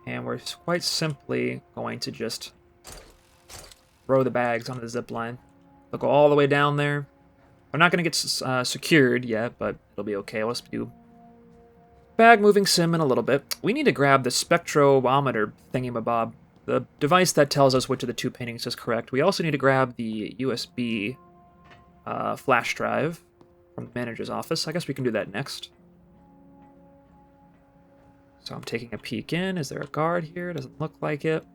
And we're quite simply going to just throw the bags onto the zip line. They'll go all the way down there. We're not going to get secured yet, but it'll be okay. Let's do bag moving sim in a little bit. We need to grab the spectrometer thingy-mabob, the device that tells us which of the 2 paintings is correct. We also need to grab the USB flash drive from the manager's office. I guess we can do that next. So I'm taking a peek in. Is there a guard here? Doesn't look like it.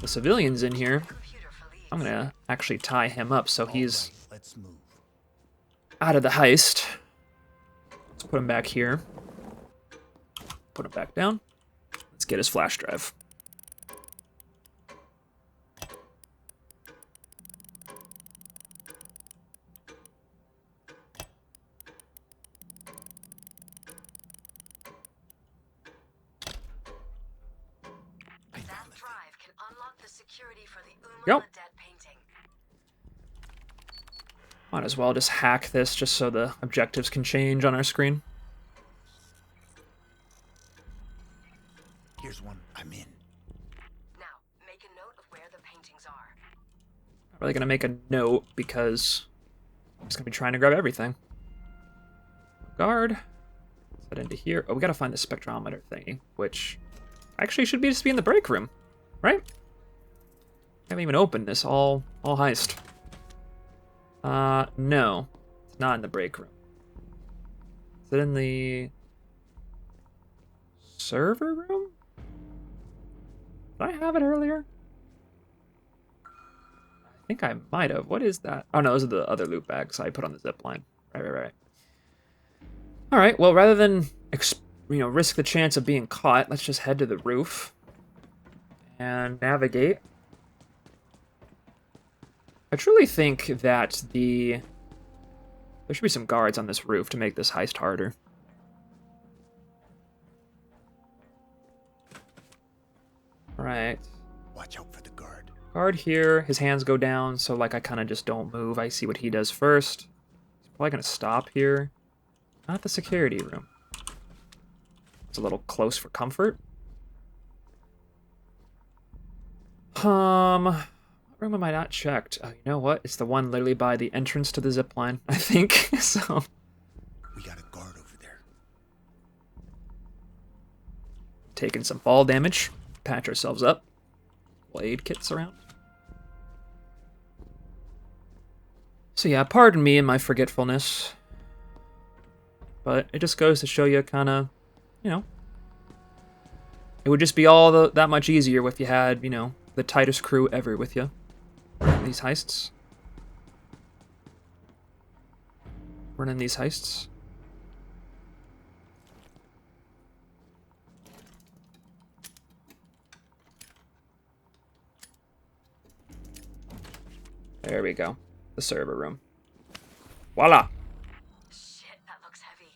The civilian's in here. I'm going to actually tie him up so he's Let's move. out of the heist. Let's put him back here. Put him back down. Let's get his flash drive. Go. Might as well just hack this just so the objectives can change on our screen. Here's one. I'm in. Now, make a note of where the paintings are. I'm really gonna make a note because Just gonna be trying to grab everything. Guard. Set into here. Oh, we gotta find the spectrometer thingy, which actually should just be in the break room, right? Haven't even opened this all heist. No, it's not in the break room. Is it in the server room? Did I have it earlier? I think I might have. What is that? Oh no, those are the other loot bags I put on the zip line. Right. All right. Well, rather than risk the chance of being caught, let's just head to the roof and navigate. I truly think that there should be some guards on this roof to make this heist harder. All right. Watch out for the guard. Guard here. His hands go down, so like I kind of just don't move. I see what he does first. He's probably gonna stop here. Not the security room. It's a little close for comfort. What room am I not checked? Oh, you know what? It's the one literally by the entrance to the zip line, I think. So We got a guard over there. taking some fall damage. Patch ourselves up. Blade kits around. So yeah, pardon me and my forgetfulness. But it just goes to show you kind of, it would just be all that much easier if you had, the tightest crew ever with you. These heists. Running these heists. There we go. The server room. Voila! Shit, that looks heavy.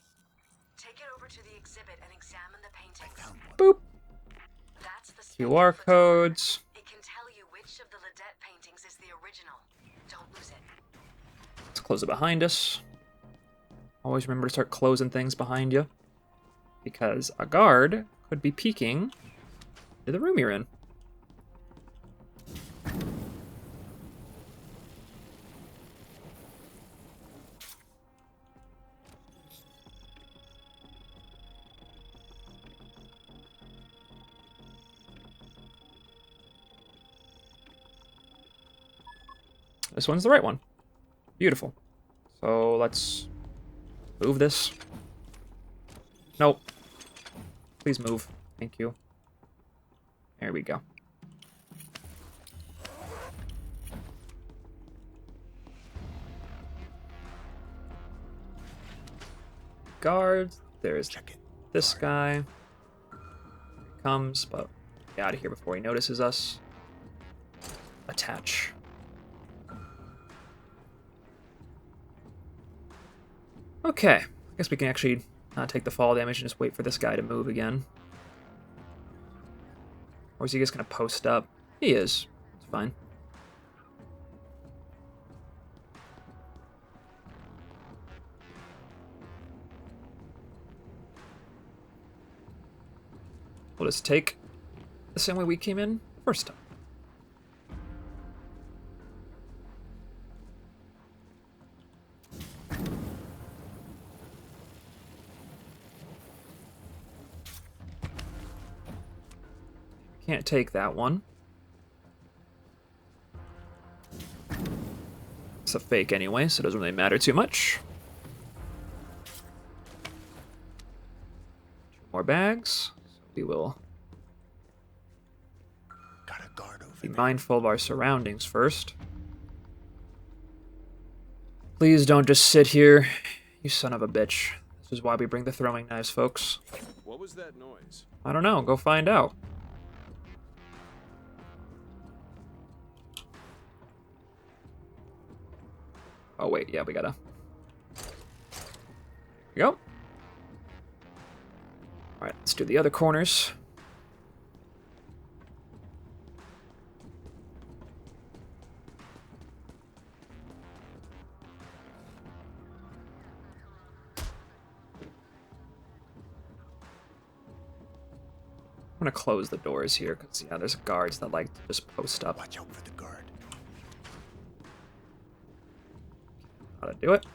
Take it over to the exhibit and examine the paintings. Boop! That's the QR spectrum codes. photograph. It can tell you which of the Ledette paintings is the original. Don't lose it. Let's close it behind us. Always remember to start closing things behind you. Because a guard could be peeking into the room you're in. This one's the right one. Beautiful. So let's move this. Nope. Please move. Thank you. There we go. Guards. There's this guy. Here he comes, but get out of here before he notices us. Attach. Okay, I guess we can actually not take the fall damage and just wait for this guy to move again. Or is he just going to post up? He is. It's fine. We'll just take the same way we came in the first time. Can't take that one. It's a fake anyway, so it doesn't really matter too much. 2 more bags. So we will Got a guard over be there. mindful of our surroundings first. Please don't just sit here, you son of a bitch. This is why we bring the throwing knives, folks. What was that noise? I don't know, go find out. Oh wait, yeah, we gotta. Here we go. Alright, let's do the other corners. I'm gonna close the doors here, because yeah, there's guards that like to just post up. Watch out for the guard. How to do it.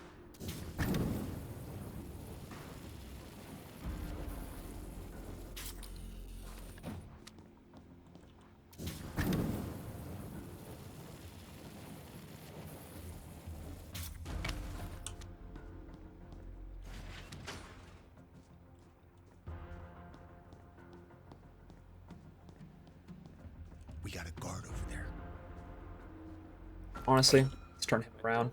We got a guard over there. Honestly, let's turn him around.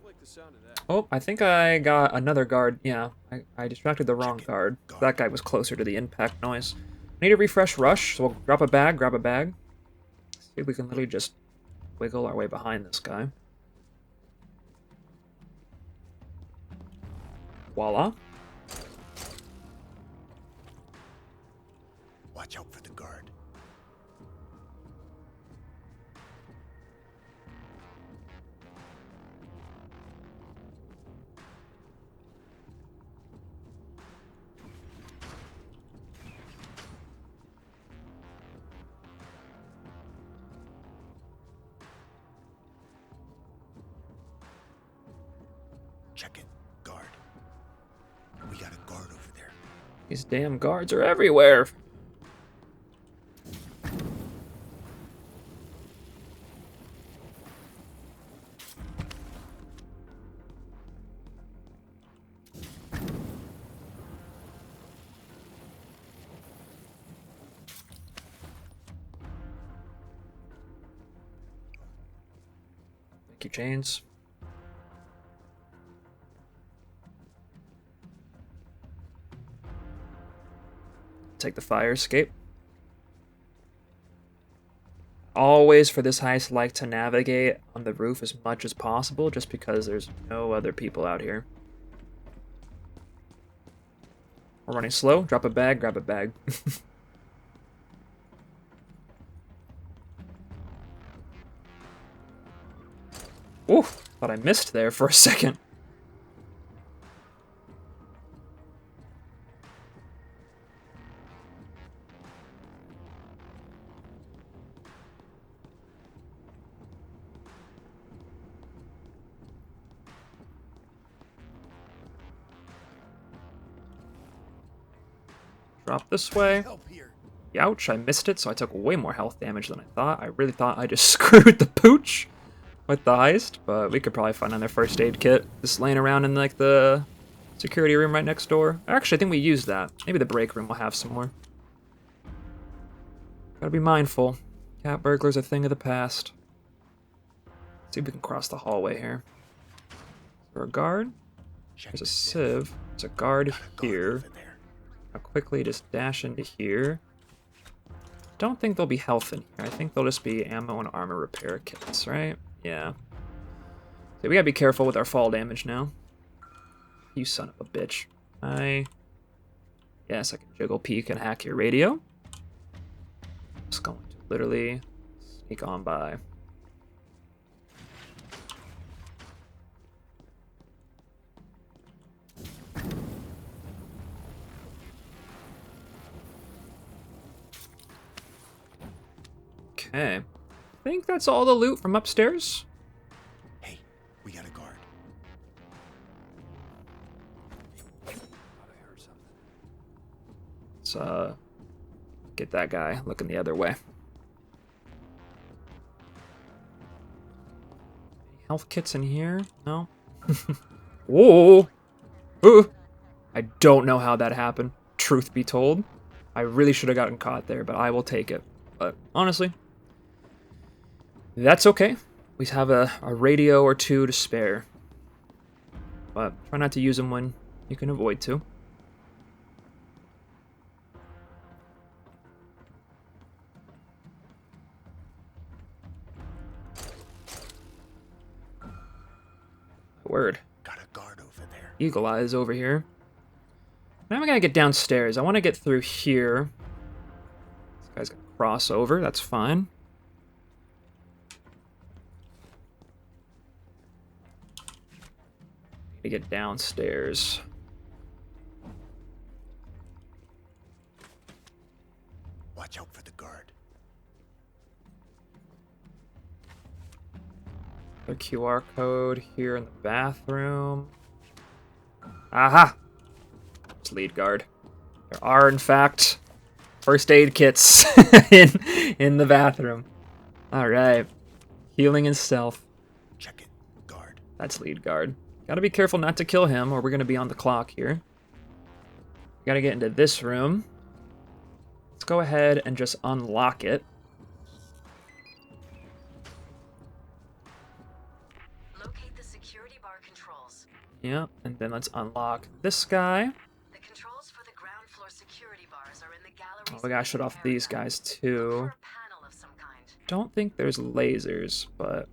Oh, I think I got another guard. Yeah, I distracted the wrong guard. That guy was closer to the impact noise. I need to refresh rush, so we'll drop a bag, grab a bag. See if we can literally just wiggle our way behind this guy. Voila. Watch out for the guard. Check it. Guard. We got a guard over there. These damn guards are everywhere. Thank you, Chains. Take the fire escape. Always for this heist like to navigate on the roof as much as possible just because there's no other people out here. We're running slow. Drop a bag, grab a bag. Ooh, thought I missed there for a second. Drop this way. Help here. Ouch, I missed it, so I took way more health damage than I thought. I really thought I just screwed the pooch with the heist, but we could probably find another first aid kit just laying around in like the security room right next door. Actually, I think we used that. Maybe the break room will have some more. Gotta be mindful. Cat burglar's a thing of the past. See if we can cross the hallway here. Is there a guard? There's a sieve. There's a guard here. I'll quickly just dash into here. Don't think there'll be health in here. I think there'll just be ammo and armor repair kits, right? Yeah. So we gotta be careful with our fall damage now. You son of a bitch. Yes, I can jiggle peek and hack your radio. Just going to literally sneak on by. Okay. I think that's all the loot from upstairs. Hey, we got a guard. Let's get that guy looking the other way. Any health kits in here? No? Whoa! Ooh. I don't know how that happened, truth be told. I really should have gotten caught there, but I will take it. But honestly, that's okay. We have a radio or two to spare. But try not to use them when you can avoid to. Word. Got a guard over there. Eagle Eyes over here. Now we gotta get downstairs. I want to get through here. This guy's gonna cross over. That's fine. Need to get downstairs. Watch out for the guard. Another QR code here in the bathroom. Aha! It's lead guard. There are, in fact, first aid kits in the bathroom. Alright. Healing and stealth. Check it, guard. That's lead guard. Gotta be careful not to kill him, or we're gonna be on the clock here. Gotta get into this room. Let's go ahead and just unlock it. Locate the security bar controls. Yeah, and then let's unlock this guy. The controls for the ground floor security bars are in the gallery. Oh, we gotta shut off these guys For too. a panel of some kind. Don't think there's lasers, but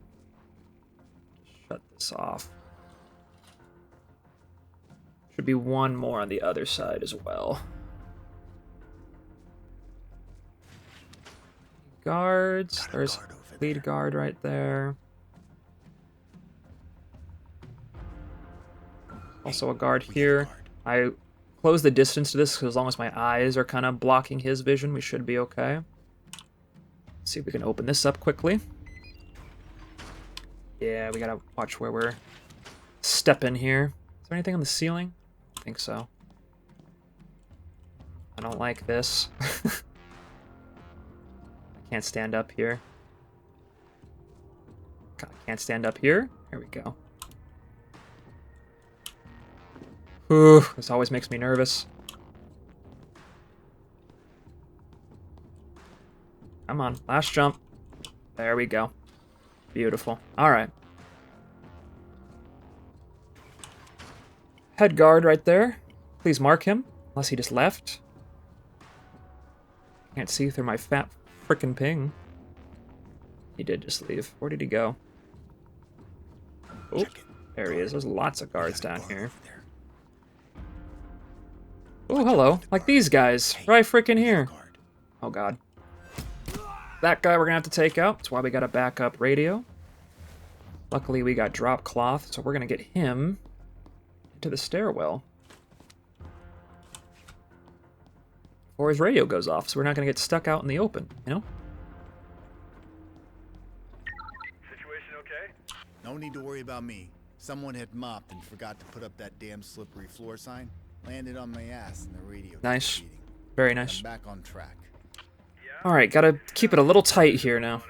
shut this off. Should be one more on the other side as well. Guards. There's lead guard right there. Also a guard here. I close the distance to this because as long as my eyes are kind of blocking his vision, we should be okay. Let's see if we can open this up quickly. Yeah, we gotta watch where we're stepping here. Is there anything on the ceiling? I think so. I don't like this. I can't stand up here. God, I can't stand up here. Here we go. Ooh, this always makes me nervous. Come on, last jump. There we go. Beautiful. All right. Head guard right there. Please mark him, unless he just left. Can't see through my fat frickin' ping. He did just leave. Where did he go? Oh, there he is. There's lots of guards down here. Oh, hello. Like these guys. Right frickin' here. Oh, God. That guy we're gonna have to take out. That's why we got a backup radio. Luckily, we got drop cloth, so we're gonna get him into the stairwell. Before his radio goes off, so we're not gonna get stuck out in the open, you know? Situation okay? No need to worry about me. Someone had mopped and forgot to put up that damn slippery floor sign. Landed on my ass and the radio. Nice. kept beating. Very nice. I'm back on track. Alright, gotta keep it a little tight here now.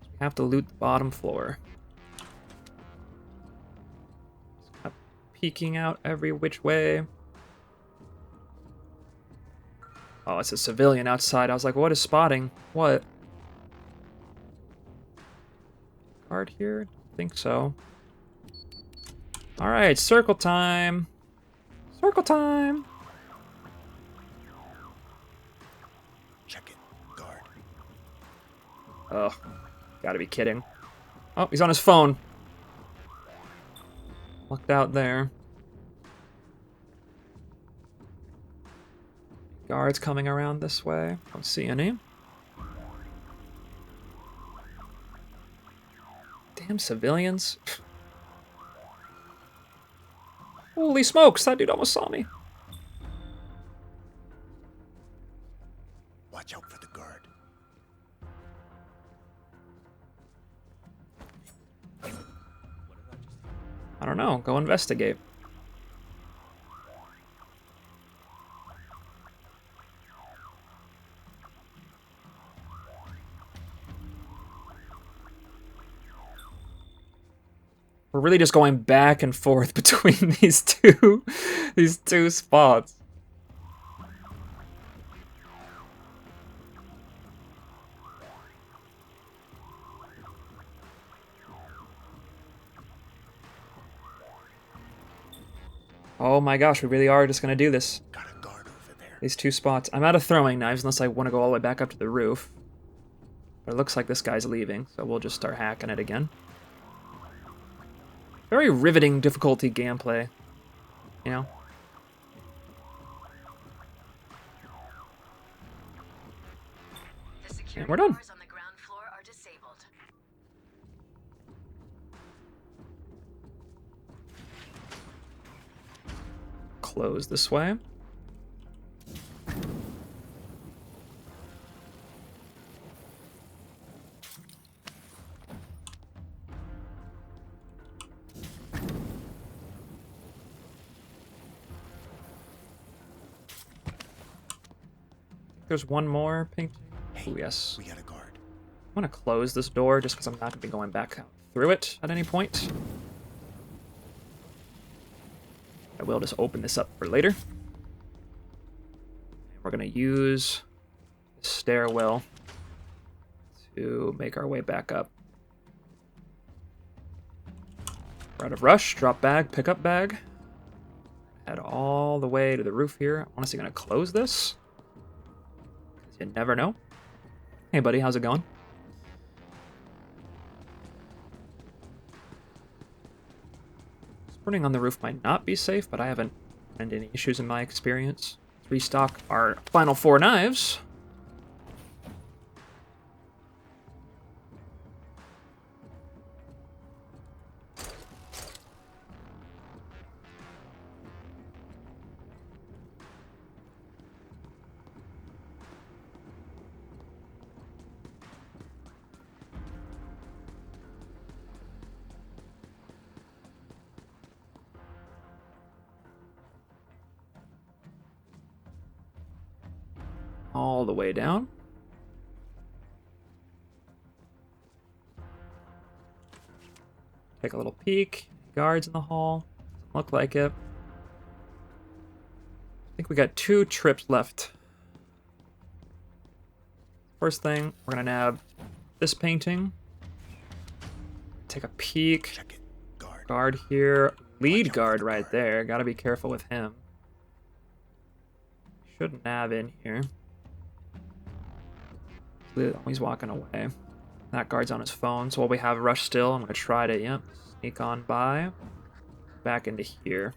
We have to loot the bottom floor. Peeking out every which way. Oh, it's a civilian outside. I was like, what is spotting? What? Guard here? Think so. Alright, circle time. Circle time. Check it, guard. Oh, gotta be kidding. Oh, he's on his phone. Lucked out there. Guards coming around this way. Don't see any. Damn civilians. Holy smokes, that dude almost saw me. Watch out for the guard. I don't know, go investigate. We're really just going back and forth between these two spots. Oh my gosh, we really are just gonna do this. Got a guard over there. These two spots. I'm out of throwing knives unless I want to go all the way back up to the roof. But it looks like this guy's leaving, so we'll just start hacking it again. Very riveting difficulty gameplay, you know? The security And we're done. bars on the ground floor are disabled. Close this way. there's one more painting. Hey, Oh, yes. we got a guard. I'm going to close this door just because I'm not going to be going back through it at any point. I will just open this up for later. And we're going to use the stairwell to make our way back up. We're out of rush, drop bag, pick up bag. Head all the way to the roof here. I'm honestly going to close this. You never know. Hey, buddy, how's it going? Sporting on the roof might not be safe, but I haven't had any issues in my experience. Let's restock our final 4 knives. All the way down. Take a little peek. Guards in the hall. Doesn't look like it. I think we got 2 trips left. First thing, we're gonna nab this painting. Take a peek. Check it. Guard. Guard here. Lead guard right there. Gotta be careful with him. Should nab in here. He's walking away. That guard's on his phone, so while we have rush still, I'm gonna try to, sneak on by. Back into here.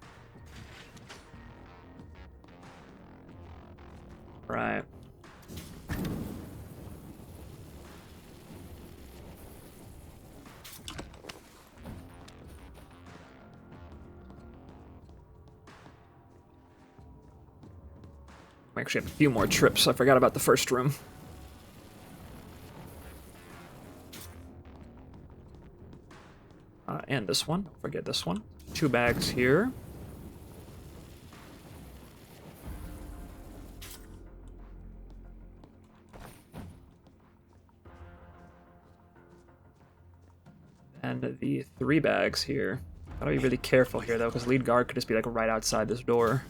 Right. We actually have a few more trips. I forgot about the first room. And this one. Don't forget this one. 2 bags here. And the 3 bags here. Gotta be really careful here, though, because lead guard could just be, like, right outside this door.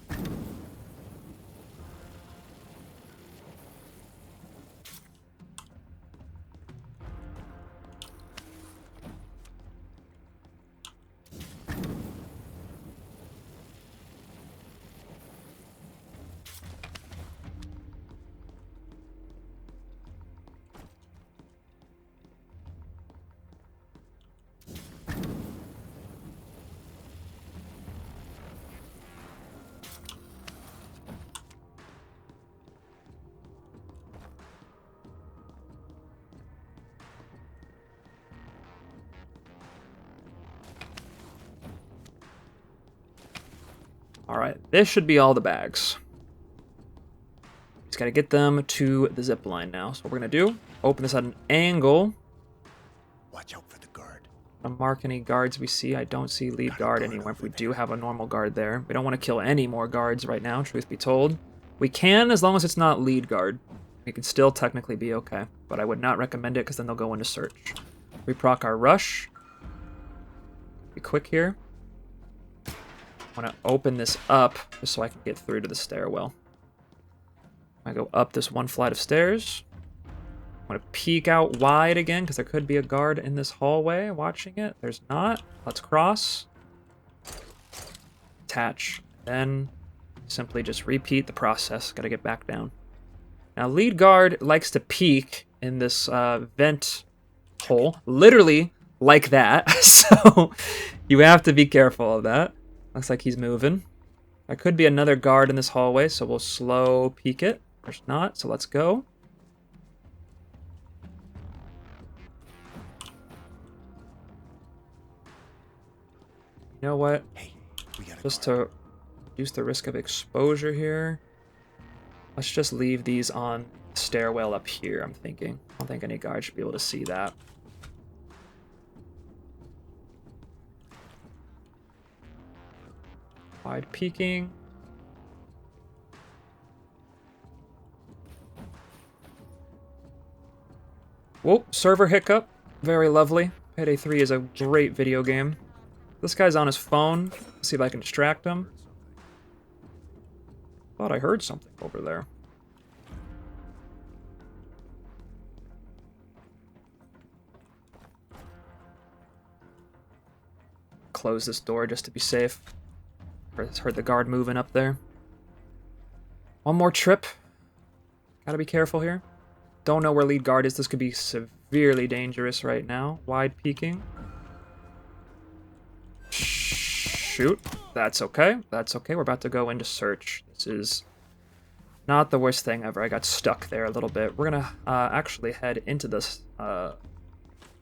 Alright, this should be all the bags. Just gotta get them to the zip line now. So what we're gonna do, open this at an angle. Watch out for the guard. Don't mark any guards we see. I don't see lead guard anywhere. If we do have a normal guard there. We don't want to kill any more guards right now, truth be told. We can, as long as it's not lead guard. We can still technically be okay. But I would not recommend it, because then they'll go into search. We proc our rush. Be quick here. I want to open this up just so I can get through to the stairwell. I go up this 1 flight of stairs. I want to peek out wide again because there could be a guard in this hallway watching it. There's not. Let's cross. Attach. Then simply just repeat the process. Got to get back down. Now lead guard likes to peek in this vent hole. Literally like that. So you have to be careful of that. Looks like he's moving. There could be another guard in this hallway, so we'll slow peek it. There's not, so let's go. You know what? Hey, we got a Just guard. to reduce the risk of exposure here, let's just leave these on the stairwell up here, I'm thinking. I don't think any guard should be able to see that. Wide peeking. Whoa, server hiccup. Very lovely. Payday 3 is a great video game. This guy's on his phone. Let's see if I can distract him. Thought I heard something over there. Close this door just to be safe. Heard the guard moving up there. One more trip. Gotta be careful here. Don't know where lead guard is. This could be severely dangerous right now. Wide peeking. Shoot. That's okay. That's okay. We're about to go into search. This is not the worst thing ever. I got stuck there a little bit. We're gonna actually head into this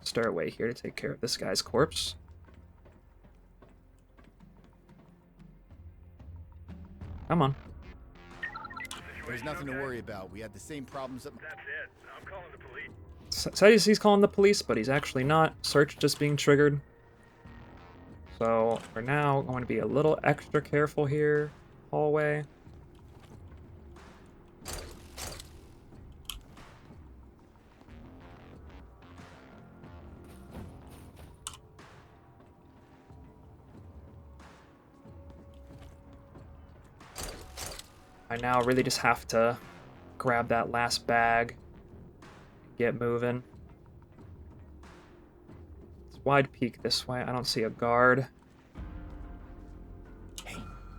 stairway here to take care of this guy's corpse. Come on. There's nothing to worry about. We had the same problems at... That's it. I'm calling the police. Says he's calling the police, but he's actually not. Search just being triggered. So we're now going to be a little extra careful here. Hallway. I now really just have to grab that last bag, get moving. It's wide peek this way. I don't see a guard. Hey,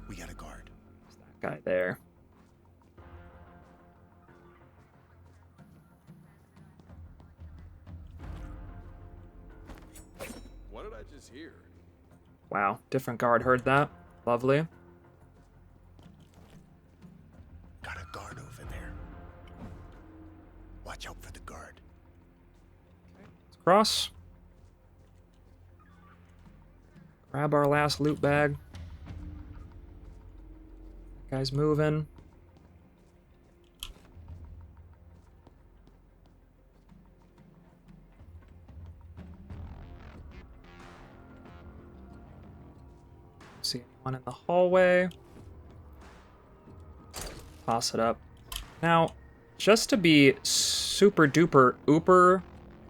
we got a guard. There's that guy there. What did I just hear? Wow, different guard heard that. Lovely. Got a guard over there. Watch out for the guard. Let's cross. Grab our last loot bag. Guy's moving. See anyone in the hallway? Toss it up. Now, just to be super duper ooper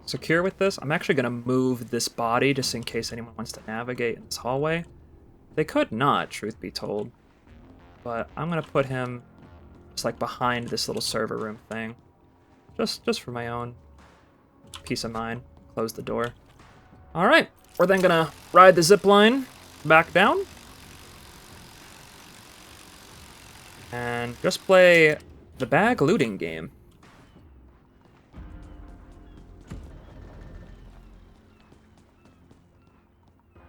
secure with this, I'm actually going to move this body just in case anyone wants to navigate in this hallway. They could not, truth be told. But I'm going to put him just like behind this little server room thing. Just for my own peace of mind. Close the door. Alright, we're then going to ride the zip line back down. And just play the bag looting game.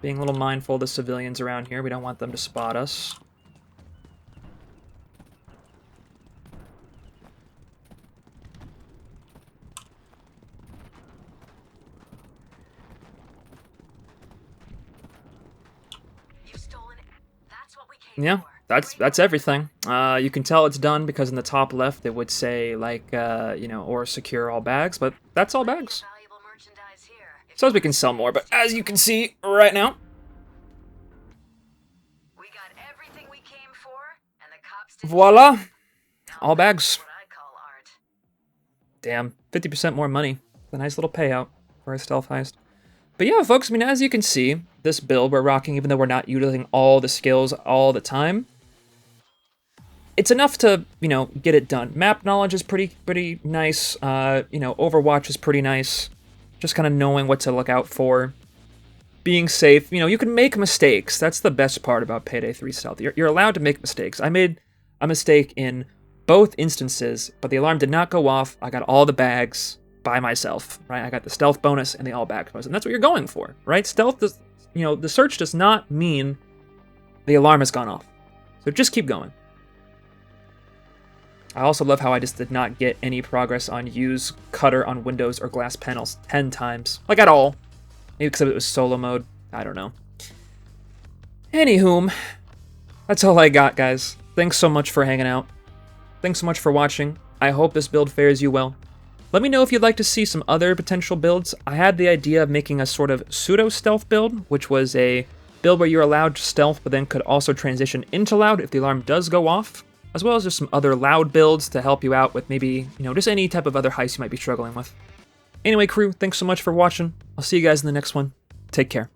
Being a little mindful of the civilians around here. We don't want them to spot us. You've stolen it. That's what we came Yeah. for. That's everything. You can tell it's done because in the top left it would say like you know, or secure all bags, but that's all bags. Valuable merchandise here. If So as we can sell more, but as you can see right now, we got everything we came for, and the cops didn't. voila, Now all bags. that's what I call art. Damn, 50% more money. A nice little payout for a stealth heist. But yeah, folks, I mean, as you can see, this build we're rocking, even though we're not utilizing all the skills all the time, it's enough to, you know, get it done. Map knowledge is pretty nice. You know, Overwatch is pretty nice. Just kind of knowing what to look out for. Being safe. You know, you can make mistakes. That's the best part about Payday 3 Stealth. You're allowed to make mistakes. I made a mistake in both instances, but the alarm did not go off. I got all the bags by myself, right? I got the stealth bonus and the all bag bonus, and that's what you're going for, right? Stealth does, you know, the search does not mean the alarm has gone off. So just keep going. I also love how I just did not get any progress on use cutter on windows or glass panels 10 times. Like at all. Maybe because it was solo mode. I don't know. Anywho, that's all I got, guys. Thanks so much for hanging out. Thanks so much for watching. I hope this build fares you well. Let me know if you'd like to see some other potential builds. I had the idea of making a sort of pseudo-stealth build, which was a build where you're allowed stealth, but then could also transition into loud if the alarm does go off, as well as just some other loud builds to help you out with maybe, you know, just any type of other heist you might be struggling with. Anyway, crew, thanks so much for watching. I'll see you guys in the next one. Take care.